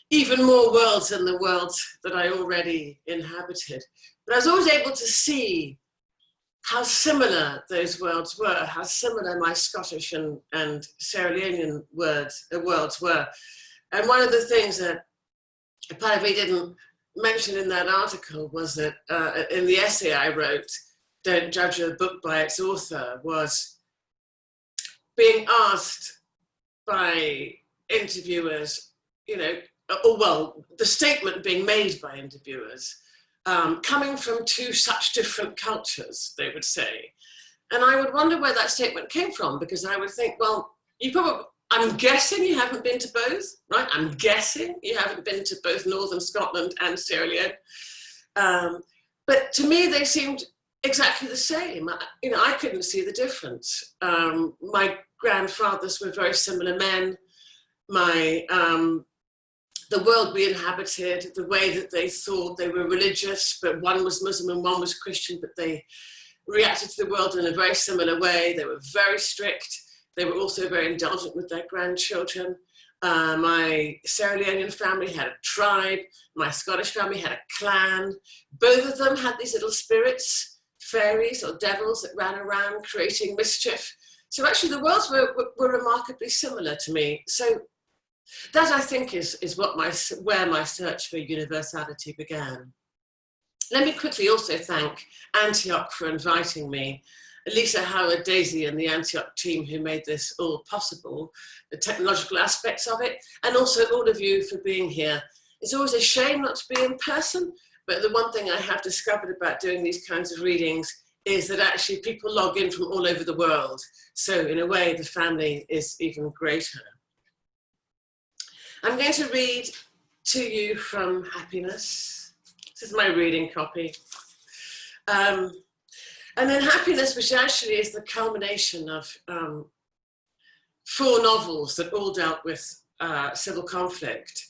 even more worlds than the worlds that I already inhabited. But I was always able to see how similar those worlds were, how similar my Scottish and Sierra Leonean worlds were. And one of the things that Pallavi didn't mention in that article was that in the essay I wrote, Don't Judge a Book by Its Author, was being asked by interviewers, you know, or well, the statement being made by interviewers, coming from two such different cultures, they would say. And I would wonder where that statement came from, because I would think, well, I'm guessing you haven't been to both, right? I'm guessing you haven't been to both Northern Scotland and Sierra Leone. But to me, they seemed exactly the same. You know, I couldn't see the difference. My grandfathers were very similar men. The world we inhabited, the way that they thought, they were religious, but one was Muslim and one was Christian, but they reacted to the world in a very similar way. They were very strict. They were also very indulgent with their grandchildren. My Sierra Leonean family had a tribe. My Scottish family had a clan. Both of them had these little spirits fairies or devils that ran around creating mischief. So actually the worlds were remarkably similar to me. So that, I think, is where my search for universality began. Let me quickly also thank Antioch for inviting me, Alisha, Howard, Daisy and the Antioch team who made this all possible, the technological aspects of it, and also all of you for being here. It's always a shame not to be in person, but the one thing I have discovered about doing these kinds of readings is that actually people log in from all over the world. So in a way, the family is even greater. I'm going to read to you from Happiness. This is my reading copy. And then Happiness, which actually is the culmination of 4 novels that all dealt with civil conflict.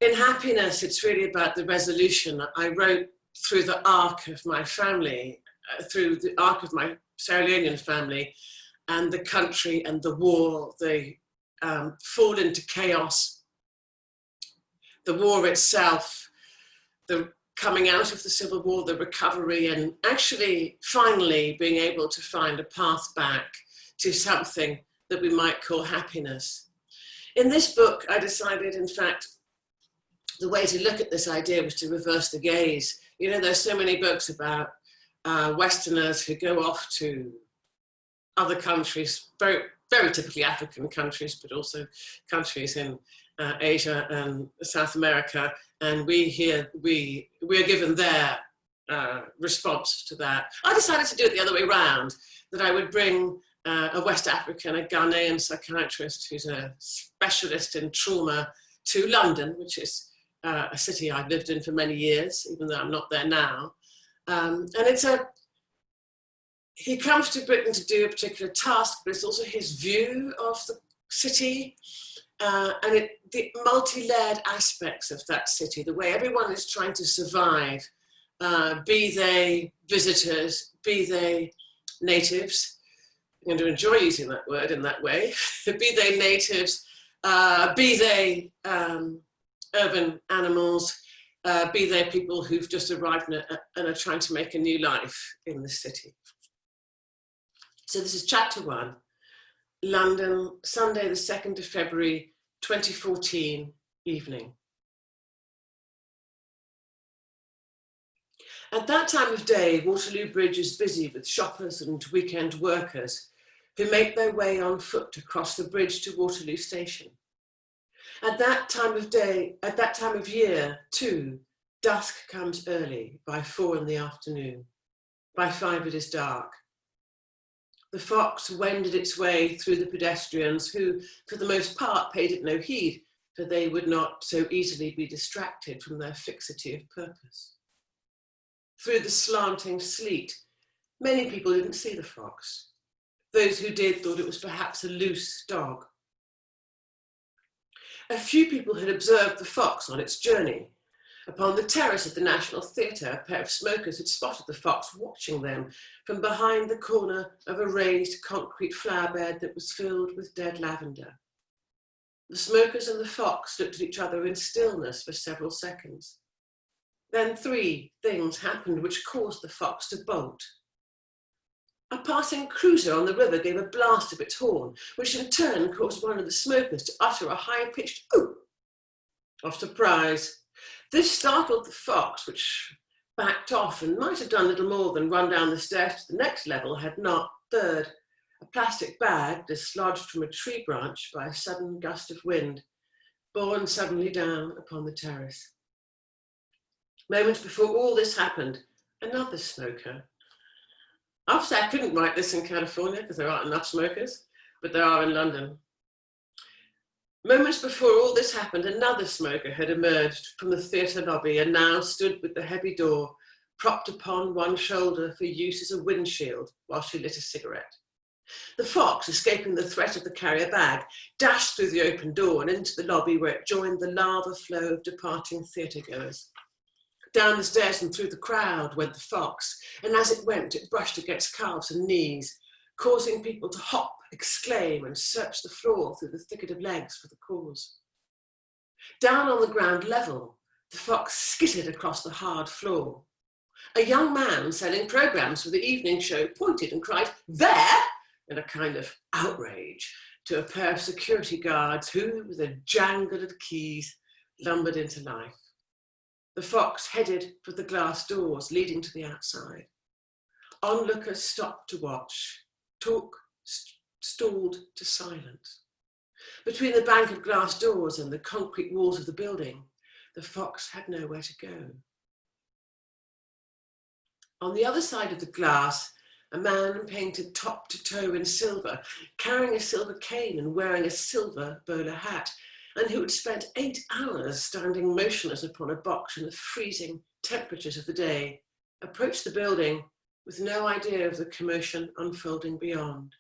In Happiness, it's really about the resolution. I wrote through the arc of my family, through the arc of my Sierra Leonean family, and the country and the war. They fall into chaos. The war itself, the coming out of the Civil War, the recovery, and actually finally being able to find a path back to something that we might call happiness. In this book, I decided, in fact, the way to look at this idea was to reverse the gaze. You know, there's so many books about Westerners who go off to other countries, very, very typically African countries, but also countries in Asia and South America, and we're given their response to that. I decided to do it the other way around, that I would bring a West African, a Ghanaian psychiatrist who's a specialist in trauma to London, which is a city I've lived in for many years, even though I'm not there now. And he comes to Britain to do a particular task, but it's also his view of the city. And the multi-layered aspects of that city, the way everyone is trying to survive, be they visitors, be they natives. I'm going to enjoy using that word in that way. Be they natives, be they urban animals, be they people who've just arrived and are trying to make a new life in the city. So this is chapter 1. London, Sunday the 2nd of February, 2014, evening. At that time of day, Waterloo Bridge is busy with shoppers and weekend workers who make their way on foot across the bridge to Waterloo Station. At that time of day, at that time of year, too, dusk comes early, by 4 in the afternoon. By 5 it is dark. The fox wended its way through the pedestrians who, for the most part, paid it no heed, for they would not so easily be distracted from their fixity of purpose. Through the slanting sleet, many people didn't see the fox. Those who did thought it was perhaps a loose dog. A few people had observed the fox on its journey. Upon the terrace of the National Theatre, a pair of smokers had spotted the fox watching them from behind the corner of a raised concrete flower bed that was filled with dead lavender. The smokers and the fox looked at each other in stillness for several seconds. Then 3 things happened which caused the fox to bolt. A passing cruiser on the river gave a blast of its horn, which in turn caused one of the smokers to utter a high-pitched "ooh" of surprise. This startled the fox, which backed off and might have done little more than run down the stairs to the next level had not, third, a plastic bag dislodged from a tree branch by a sudden gust of wind, borne suddenly down upon the terrace. Moments before all this happened, another smoker. Obviously, I couldn't write this in California because there aren't enough smokers, but there are in London. Moments before all this happened, another smoker had emerged from the theatre lobby and now stood with the heavy door propped upon one shoulder for use as a windshield while she lit a cigarette. The fox, escaping the threat of the carrier bag, dashed through the open door and into the lobby where it joined the lava flow of departing theatregoers. Down the stairs and through the crowd went the fox, and as it went, it brushed against calves and knees, causing people to hop, exclaim, and search the floor through the thicket of legs for the cause. Down on the ground level, the fox skittered across the hard floor. A young man selling programs for the evening show pointed and cried, "There!" in a kind of outrage to a pair of security guards who, with a jangle of keys, lumbered into life. The fox headed for the glass doors leading to the outside. Onlookers stopped to watch. Talk stalled to silence. Between the bank of glass doors and the concrete walls of the building, the fox had nowhere to go. On the other side of the glass, a man painted top to toe in silver, carrying a silver cane and wearing a silver bowler hat, and who had spent 8 hours standing motionless upon a box in the freezing temperatures of the day, approached the building with no idea of the commotion unfolding beyond.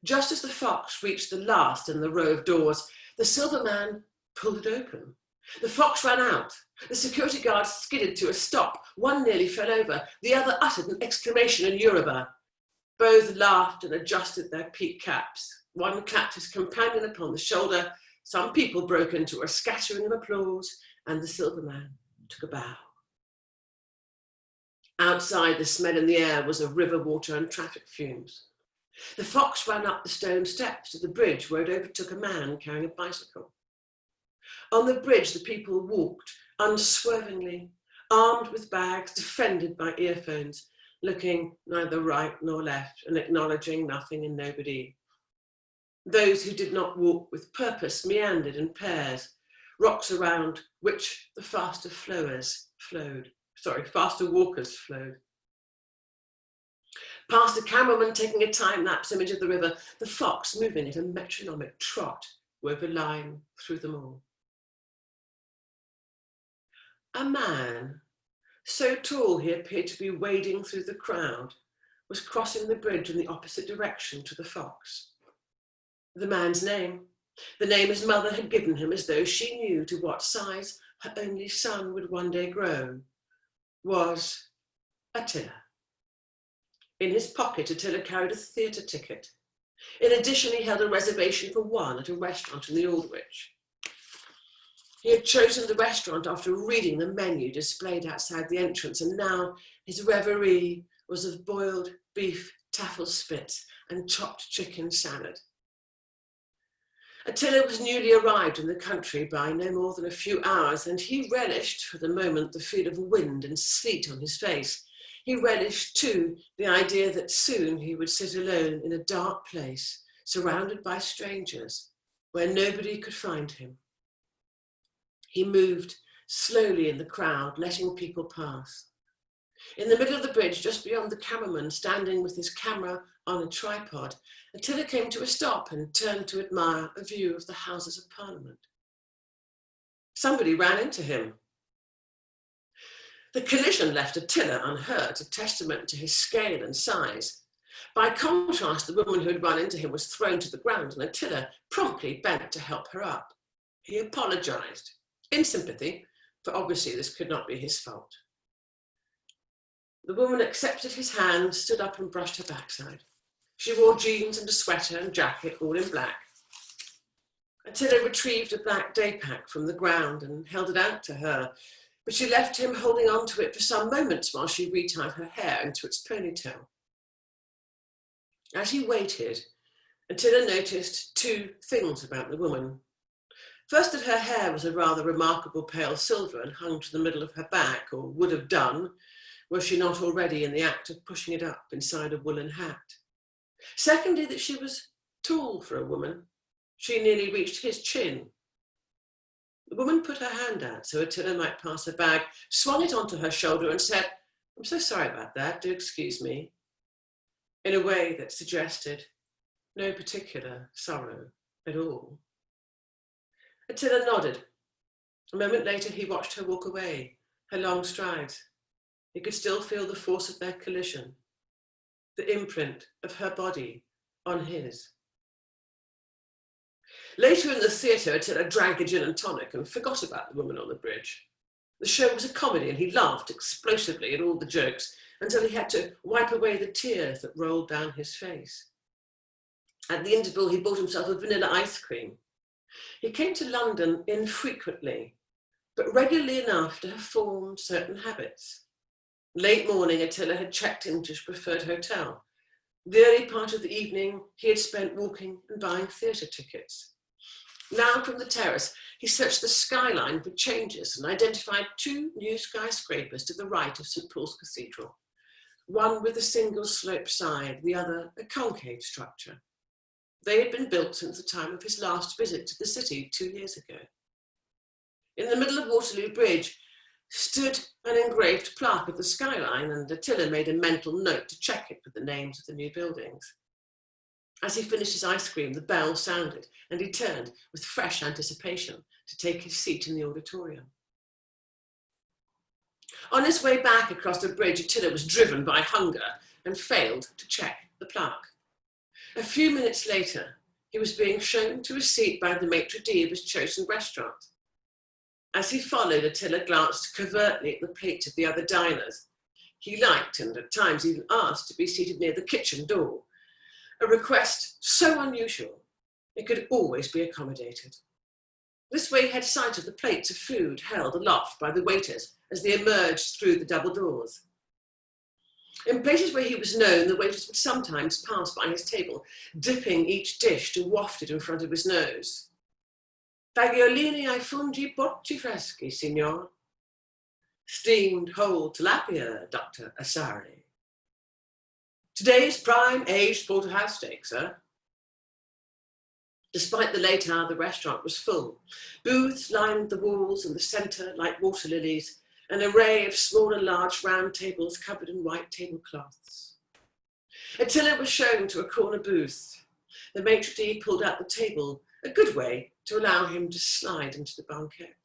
Just as the fox reached the last in the row of doors, the silver man pulled it open. The fox ran out. The security guard skidded to a stop. One nearly fell over. The other uttered an exclamation in Yoruba. Both laughed and adjusted their peak caps. One clapped his companion upon the shoulder. Some people broke into a scattering of applause, and the silver man took a bow. Outside, the smell in the air was of river water and traffic fumes. The fox ran up the stone steps to the bridge where it overtook a man carrying a bicycle. On the bridge, the people walked unswervingly, armed with bags, defended by earphones, looking neither right nor left and acknowledging nothing and nobody. Those who did not walk with purpose meandered in pairs, rocks around which the faster walkers flowed. Past a cameraman taking a time-lapse image of the river, the fox, moving at a metronomic trot, wove a line through them all. A man, so tall he appeared to be wading through the crowd, was crossing the bridge in the opposite direction to the fox. The man's name, the name his mother had given him as though she knew to what size her only son would one day grow, was Attila. In his pocket, Attila carried a theatre ticket. In addition, he held a reservation for one at a restaurant in the Aldwych. He had chosen the restaurant after reading the menu displayed outside the entrance, and now his reverie was of boiled beef taffel spits and chopped chicken salad. Attila was newly arrived in the country by no more than a few hours, and he relished for the moment the feel of wind and sleet on his face. He relished too the idea that soon he would sit alone in a dark place, surrounded by strangers, where nobody could find him. He moved slowly in the crowd, letting people pass. In the middle of the bridge, just beyond the cameraman standing with his camera on a tripod, Attila came to a stop and turned to admire a view of the Houses of Parliament. Somebody ran into him. The collision left Attila unhurt, a testament to his scale and size. By contrast, the woman who had run into him was thrown to the ground, and Attila promptly bent to help her up. He apologized, in sympathy, for obviously this could not be his fault. The woman accepted his hand, stood up and brushed her backside. She wore jeans and a sweater and jacket, all in black. Attila retrieved a black day pack from the ground and held it out to her, but she left him holding on to it for some moments while she retied her hair into its ponytail. As he waited, Attila noticed two things about the woman. First, that her hair was a rather remarkable pale silver and hung to the middle of her back, or would have done, were she not already in the act of pushing it up inside a woolen hat. Secondly, that she was tall for a woman. She nearly reached his chin. The woman put her hand out so Attila might pass her bag, swung it onto her shoulder and said, "I'm so sorry about that, do excuse me," in a way that suggested no particular sorrow at all. Attila nodded. A moment later, he watched her walk away, her long strides. He could still feel the force of their collision, the imprint of her body on his. Later in the theatre, Attila drank a gin and tonic and forgot about the woman on the bridge. The show was a comedy and he laughed explosively at all the jokes until he had to wipe away the tears that rolled down his face. At the interval, he bought himself a vanilla ice cream. He came to London infrequently, but regularly enough to have formed certain habits. Late morning, Attila had checked into his preferred hotel. The early part of the evening, he had spent walking and buying theatre tickets. Now from the terrace, he searched the skyline for changes and identified 2 new skyscrapers to the right of St. Paul's Cathedral, one with a single sloped side, the other a concave structure. They had been built since the time of his last visit to the city 2 years ago. In the middle of Waterloo Bridge stood an engraved plaque of the skyline, and Attila made a mental note to check it with the names of the new buildings. As he finished his ice cream, the bell sounded, and he turned with fresh anticipation to take his seat in the auditorium. On his way back across the bridge, Attila was driven by hunger and failed to check the plaque. A few minutes later, he was being shown to a seat by the maitre d' of his chosen restaurant. As he followed, Attila glanced covertly at the plates of the other diners. He liked, and at times even asked, to be seated near the kitchen door, a request so unusual it could always be accommodated. This way he had sight of the plates of food held aloft by the waiters as they emerged through the double doors. In places where he was known, the waiters would sometimes pass by his table, dipping each dish to waft it in front of his nose. Fagiolini ai funghi porci freschi, signor. Steamed whole tilapia, Dr. Asari. Today's prime aged porterhouse steak, sir. Despite the late hour, the restaurant was full. Booths lined the walls in the centre like water lilies, an array of small and large round tables covered in white tablecloths. Attila was shown to a corner booth. The maitre d' pulled out the table, a good way to allow him to slide into the banquette.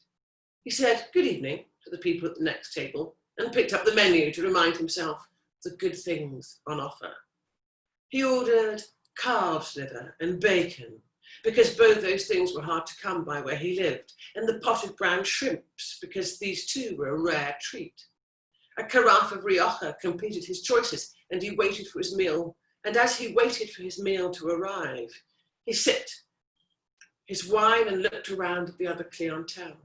He said good evening to the people at the next table and picked up the menu to remind himself of the good things on offer. He ordered calf's liver and bacon, because both those things were hard to come by where he lived, and the potted brown shrimps, because these too were a rare treat. A carafe of Rioja completed his choices, and he waited for his meal. And as he waited for his meal to arrive, he sipped his wine and looked around at the other clientele.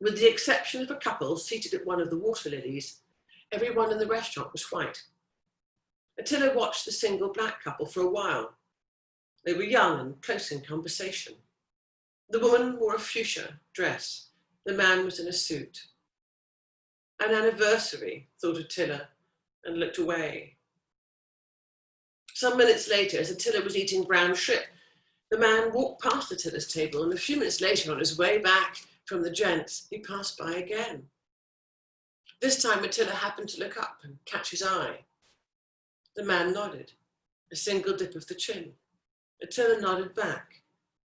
With the exception of a couple seated at one of the water lilies, everyone in the restaurant was white. Attila watched the single black couple for a while. They were young and close in conversation. The woman wore a fuchsia dress. The man was in a suit. An anniversary, thought Attila, and looked away. Some minutes later, as Attila was eating brown shrimp, the man walked past Attila's table, and a few minutes later, on his way back from the gents, he passed by again. This time, Attila happened to look up and catch his eye. The man nodded, a single dip of the chin. Attila nodded back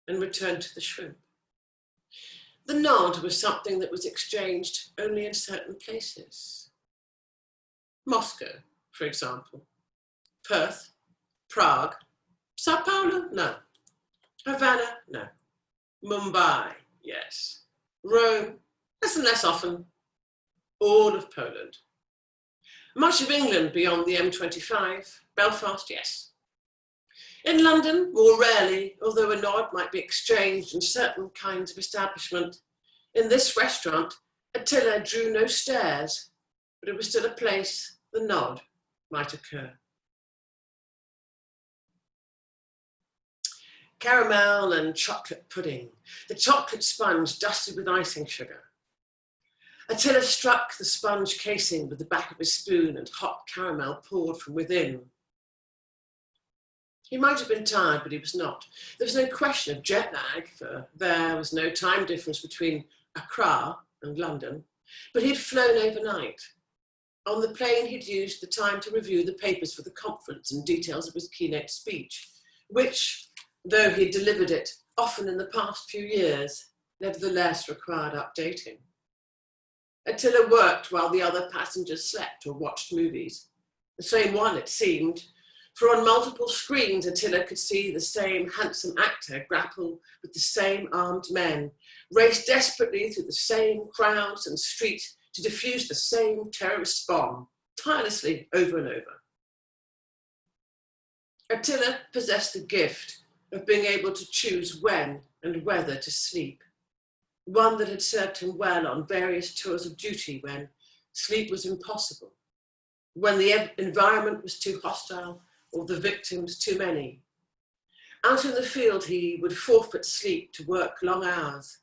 and returned to the shrimp. The nod was something that was exchanged only in certain places. Moscow, for example. Perth, Prague, Sao Paulo, no. Havana, no. Mumbai, yes. Rome, less and less often. All of Poland. Much of England beyond the M25. Belfast, yes. In London, more rarely, although a nod might be exchanged in certain kinds of establishment. In this restaurant, Attila drew no stares, but it was still a place the nod might occur. Caramel and chocolate pudding, the chocolate sponge dusted with icing sugar. Attila struck the sponge casing with the back of his spoon, and hot caramel poured from within. He might have been tired, but he was not. There was no question of jet lag, for there was no time difference between Accra and London, but he'd flown overnight. On the plane, he'd used the time to review the papers for the conference and details of his keynote speech, which, though he'd delivered it often in the past few years, nevertheless required updating. Attila worked while the other passengers slept or watched movies. The same one, it seemed, for on multiple screens, Attila could see the same handsome actor grapple with the same armed men, race desperately through the same crowds and streets to defuse the same terrorist bomb, tirelessly over and over. Attila possessed the gift of being able to choose when and whether to sleep, one that had served him well on various tours of duty when, sleep was impossible, when the environment was too hostile or the victims too many. Out in the field, he would forfeit sleep to work long hours,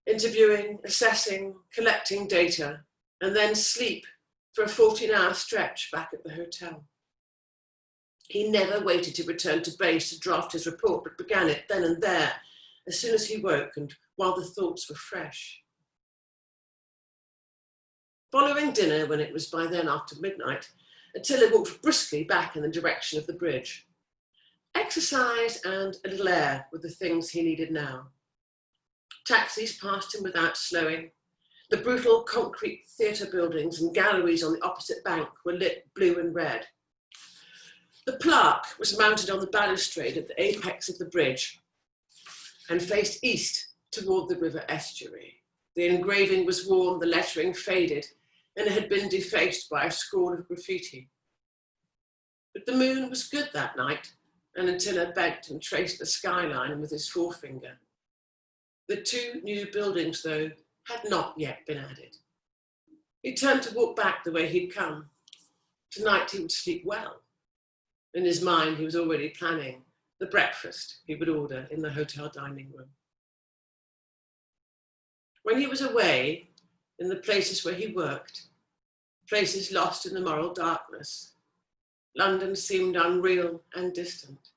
interviewing, assessing, collecting data, and then sleep for a 14-hour stretch back at the hotel. He never waited to return to base to draft his report, but began it then and there, as soon as he woke and while the thoughts were fresh. Following dinner, when it was by then after midnight, Attila walked briskly back in the direction of the bridge. Exercise and a little air were the things he needed now. Taxis passed him without slowing. The brutal concrete theatre buildings and galleries on the opposite bank were lit blue and red. The plaque was mounted on the balustrade at the apex of the bridge and faced east toward the river estuary. The engraving was worn, the lettering faded, and it had been defaced by a scrawl of graffiti. But the moon was good that night, and Attila bent and traced the skyline with his forefinger. The two new buildings, though, had not yet been added. He turned to walk back the way he'd come. Tonight he would sleep well. In his mind, he was already planning the breakfast he would order in the hotel dining room. When he was away, in the places where he worked, places lost in the moral darkness, London seemed unreal and distant.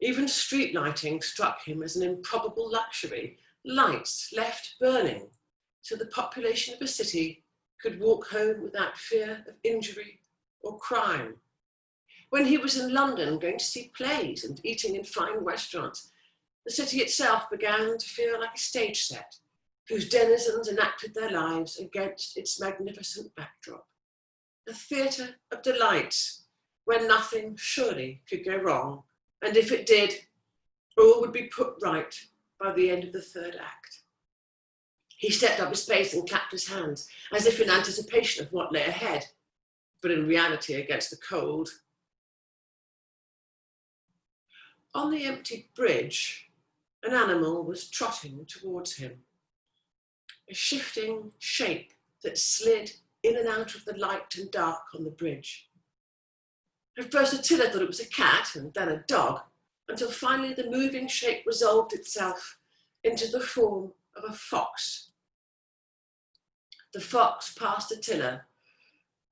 Even street lighting struck him as an improbable luxury, lights left burning so the population of a city could walk home without fear of injury or crime. When he was in London going to see plays and eating in fine restaurants, the city itself began to feel like a stage set whose denizens enacted their lives against its magnificent backdrop. A theatre of delights where nothing surely could go wrong, and if it did, all would be put right by the end of the third act. He stepped up his pace and clapped his hands, as if in anticipation of what lay ahead, but in reality against the cold. On the empty bridge, an animal was trotting towards him. A shifting shape that slid in and out of the light and dark on the bridge. At first Attila thought it was a cat and then a dog, until finally the moving shape resolved itself into the form of a fox. The fox passed Attila,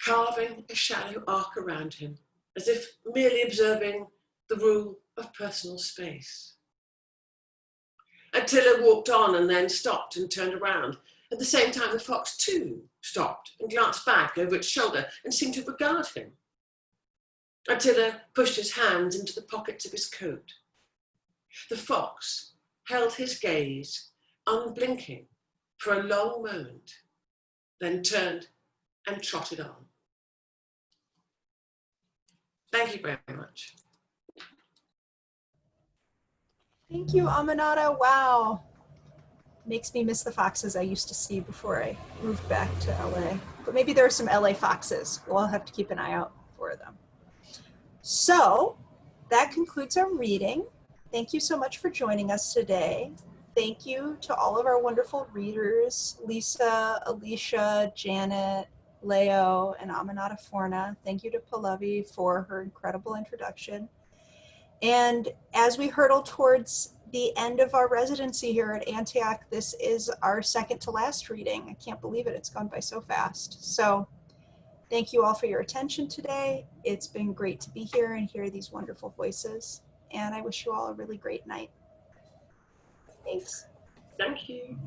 carving a shallow arc around him, as if merely observing the rule of personal space. Attila walked on and then stopped and turned around. At the same time, the fox too stopped and glanced back over its shoulder and seemed to regard him. Attila pushed his hands into the pockets of his coat. The fox held his gaze, unblinking, for a long moment, then turned and trotted on. Thank you very much. Thank you, Aminatta. Wow. Makes me miss the foxes I used to see before I moved back to LA. But maybe there are some LA foxes. We'll have to keep an eye out for them. So that concludes our reading. Thank you so much for joining us today. Thank you to all of our wonderful readers, Lisa, Alisha, Janet, Leo, and Aminatta Forna. Thank you to Pallavi for her incredible introduction. And as we hurtle towards the end of our residency here at Antioch, this is our second to last reading. I can't believe it, it's gone by so fast. So thank you all for your attention today. It's been great to be here and hear these wonderful voices. And I wish you all a really great night. Thanks. Thank you.